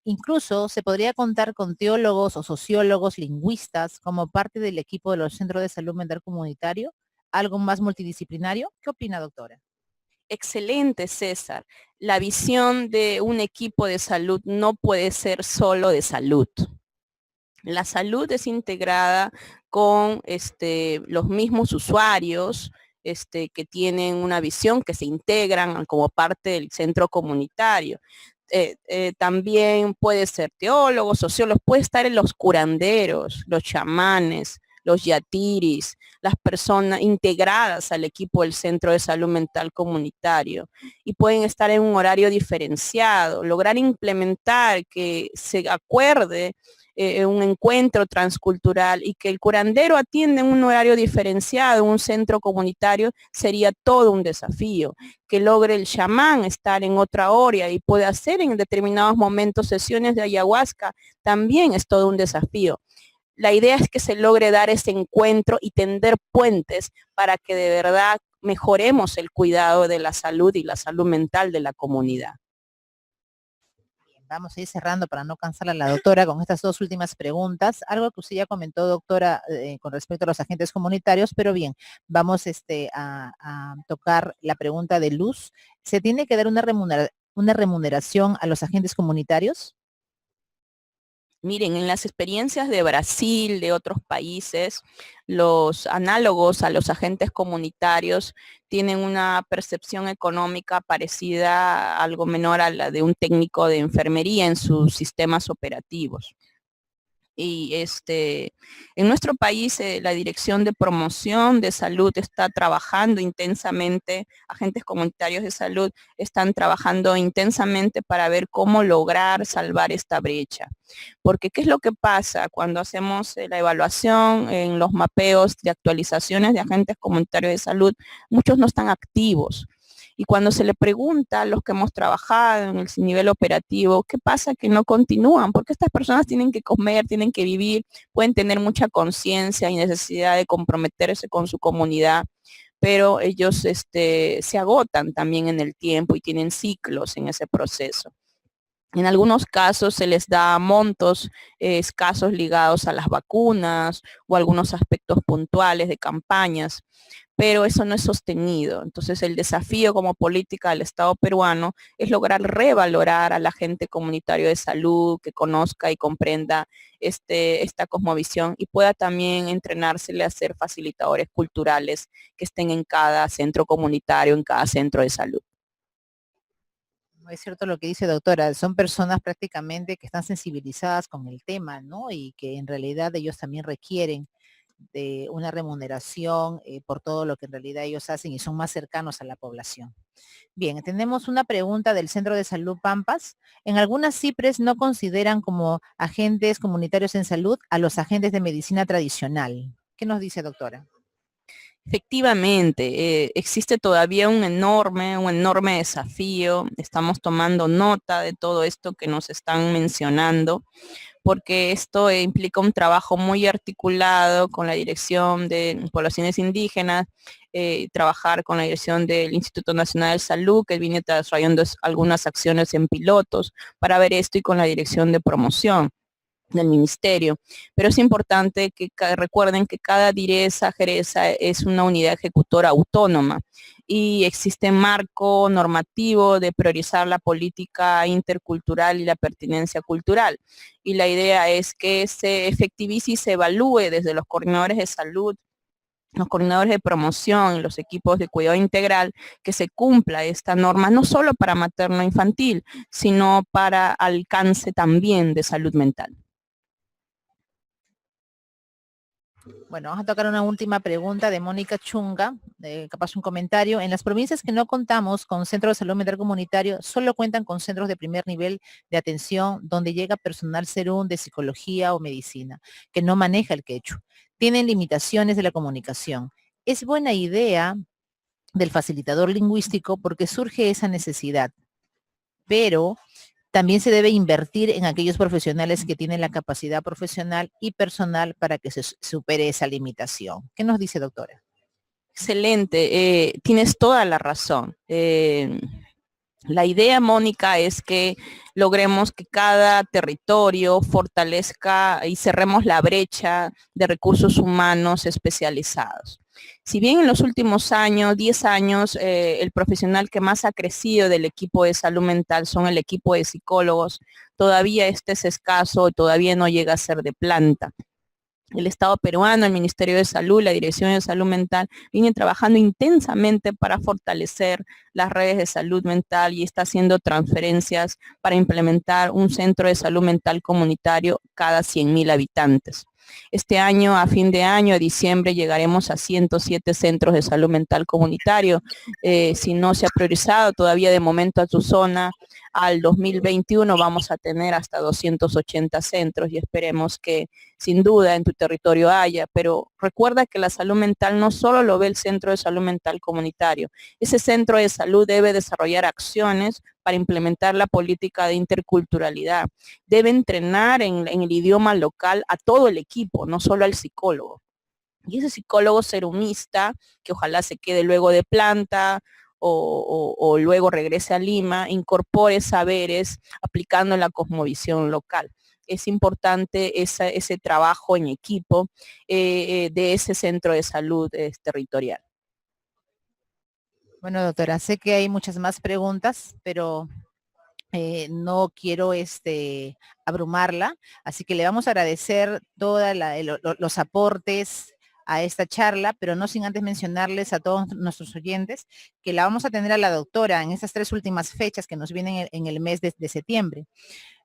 incluso se podría contar con teólogos o sociólogos, lingüistas, como parte del equipo de los centros de salud mental comunitario, algo más multidisciplinario. ¿Qué opina, doctora? Excelente, César. La visión de un equipo de salud no puede ser solo de salud. La salud es integrada con los mismos usuarios que tienen una visión, que se integran como parte del centro comunitario. También puede ser teólogos, sociólogos, puede estar en los curanderos, los chamanes, los yatiris, las personas integradas al equipo del Centro de Salud Mental Comunitario y pueden estar en un horario diferenciado, lograr implementar que se acuerde un encuentro transcultural y que el curandero atienda en un horario diferenciado, un centro comunitario, sería todo un desafío. Que logre el chamán estar en otra hora y puede hacer en determinados momentos sesiones de ayahuasca, también es todo un desafío. La idea es que se logre dar ese encuentro y tender puentes para que de verdad mejoremos el cuidado de la salud y la salud mental de la comunidad. Vamos a ir cerrando para no cansar a la doctora con estas dos últimas preguntas. Algo que usted ya comentó, doctora, con respecto a los agentes comunitarios, pero bien, vamos a tocar la pregunta de Luz. ¿Se tiene que dar una remuneración a los agentes comunitarios? Miren, en las experiencias de Brasil, de otros países, los análogos a los agentes comunitarios tienen una percepción económica parecida a algo menor a la de un técnico de enfermería en sus sistemas operativos. Y en nuestro país la Dirección de Promoción de Salud está trabajando intensamente, agentes comunitarios de salud están trabajando intensamente para ver cómo lograr salvar esta brecha. Porque ¿qué es lo que pasa cuando hacemos la evaluación en los mapeos de actualizaciones de agentes comunitarios de salud? Muchos no están activos. Y cuando se le pregunta a los que hemos trabajado en el nivel operativo, ¿qué pasa que no continúan? Porque estas personas tienen que comer, tienen que vivir, pueden tener mucha conciencia y necesidad de comprometerse con su comunidad, pero ellos se agotan también en el tiempo y tienen ciclos en ese proceso. En algunos casos se les da montos escasos ligados a las vacunas o algunos aspectos puntuales de campañas, pero eso no es sostenido. Entonces el desafío como política del Estado peruano es lograr revalorar al agente comunitario de salud, que conozca y comprenda esta cosmovisión y pueda también entrenársele a ser facilitadores culturales que estén en cada centro comunitario, en cada centro de salud. No es cierto lo que dice doctora, son personas prácticamente que están sensibilizadas con el tema, ¿no? Y que en realidad ellos también requieren de una remuneración por todo lo que en realidad ellos hacen y son más cercanos a la población. Bien, tenemos una pregunta del Centro de Salud Pampas. En algunas CIPRES no consideran como agentes comunitarios en salud a los agentes de medicina tradicional. ¿Qué nos dice, doctora? Efectivamente, existe todavía un enorme desafío. Estamos tomando nota de todo esto que nos están mencionando, porque esto implica un trabajo muy articulado con la Dirección de Poblaciones Indígenas, trabajar con la Dirección del Instituto Nacional de Salud, que viene desarrollando algunas acciones en pilotos para ver esto y con la Dirección de Promoción del ministerio, pero es importante que recuerden que cada direza, jereza es una unidad ejecutora autónoma y existe marco normativo de priorizar la política intercultural y la pertinencia cultural. Y la idea es que se efectivice y se evalúe desde los coordinadores de salud, los coordinadores de promoción, los equipos de cuidado integral, que se cumpla esta norma, no solo para materno-infantil, sino para alcance también de salud mental. Bueno, vamos a tocar una última pregunta de Mónica Chunga, capaz un comentario. En las provincias que no contamos con centros de salud mental comunitario, solo cuentan con centros de primer nivel de atención donde llega personal serum de psicología o medicina, que no maneja el quechua. Tienen limitaciones de la comunicación. Es buena idea del facilitador lingüístico porque surge esa necesidad, pero también se debe invertir en aquellos profesionales que tienen la capacidad profesional y personal para que se supere esa limitación. ¿Qué nos dice, doctora? Excelente, tienes toda la razón. La idea, Mónica, es que logremos que cada territorio fortalezca y cerremos la brecha de recursos humanos especializados. Si bien en los últimos años, 10 años, el profesional que más ha crecido del equipo de salud mental son el equipo de psicólogos, todavía este es escaso, todavía no llega a ser de planta. El Estado peruano, el Ministerio de Salud, la Dirección de Salud Mental, viene trabajando intensamente para fortalecer las redes de salud mental y está haciendo transferencias para implementar un centro de salud mental comunitario cada 100.000 habitantes. Este año, a fin de año, a diciembre, llegaremos a 107 centros de salud mental comunitario. Si no se ha priorizado todavía de momento a tu zona, al 2021 vamos a tener hasta 280 centros y esperemos que sin duda en tu territorio haya, pero recuerda que la salud mental no solo lo ve el centro de salud mental comunitario. Ese centro de salud debe desarrollar acciones para implementar la política de interculturalidad. Debe entrenar en el idioma local a todo el equipo, no solo al psicólogo. Y ese psicólogo serumista, que ojalá se quede luego de planta o luego regrese a Lima, incorpore saberes aplicando la cosmovisión local. Es importante ese trabajo en equipo de ese centro de salud territorial. Bueno, doctora, sé que hay muchas más preguntas, pero no quiero abrumarla, así que le vamos a agradecer todos los aportes a esta charla, pero no sin antes mencionarles a todos nuestros oyentes que la vamos a tener a la doctora en estas 3 últimas fechas que nos vienen en el mes de septiembre.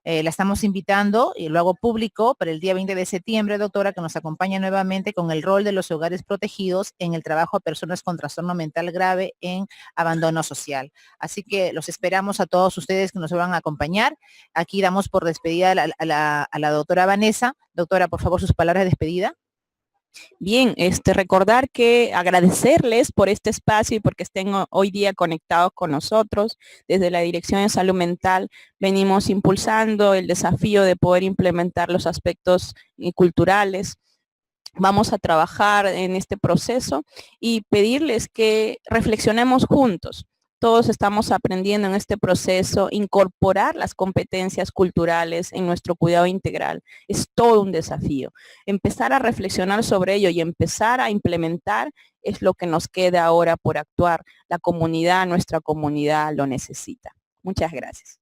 La estamos invitando, y lo hago público, para el día 20 de septiembre, doctora, que nos acompaña nuevamente con el rol de los hogares protegidos en el trabajo a personas con trastorno mental grave en abandono social. Así que los esperamos a todos ustedes que nos van a acompañar. Aquí damos por despedida a la doctora Vanessa. Doctora, por favor, sus palabras de despedida. Bien, recordar que agradecerles por este espacio y porque estén hoy día conectados con nosotros. Desde la Dirección de Salud Mental venimos impulsando el desafío de poder implementar los aspectos culturales. Vamos a trabajar en este proceso y pedirles que reflexionemos juntos. Todos estamos aprendiendo en este proceso, incorporar las competencias culturales en nuestro cuidado integral. Es todo un desafío. Empezar a reflexionar sobre ello y empezar a implementar es lo que nos queda ahora por actuar. La comunidad, nuestra comunidad lo necesita. Muchas gracias.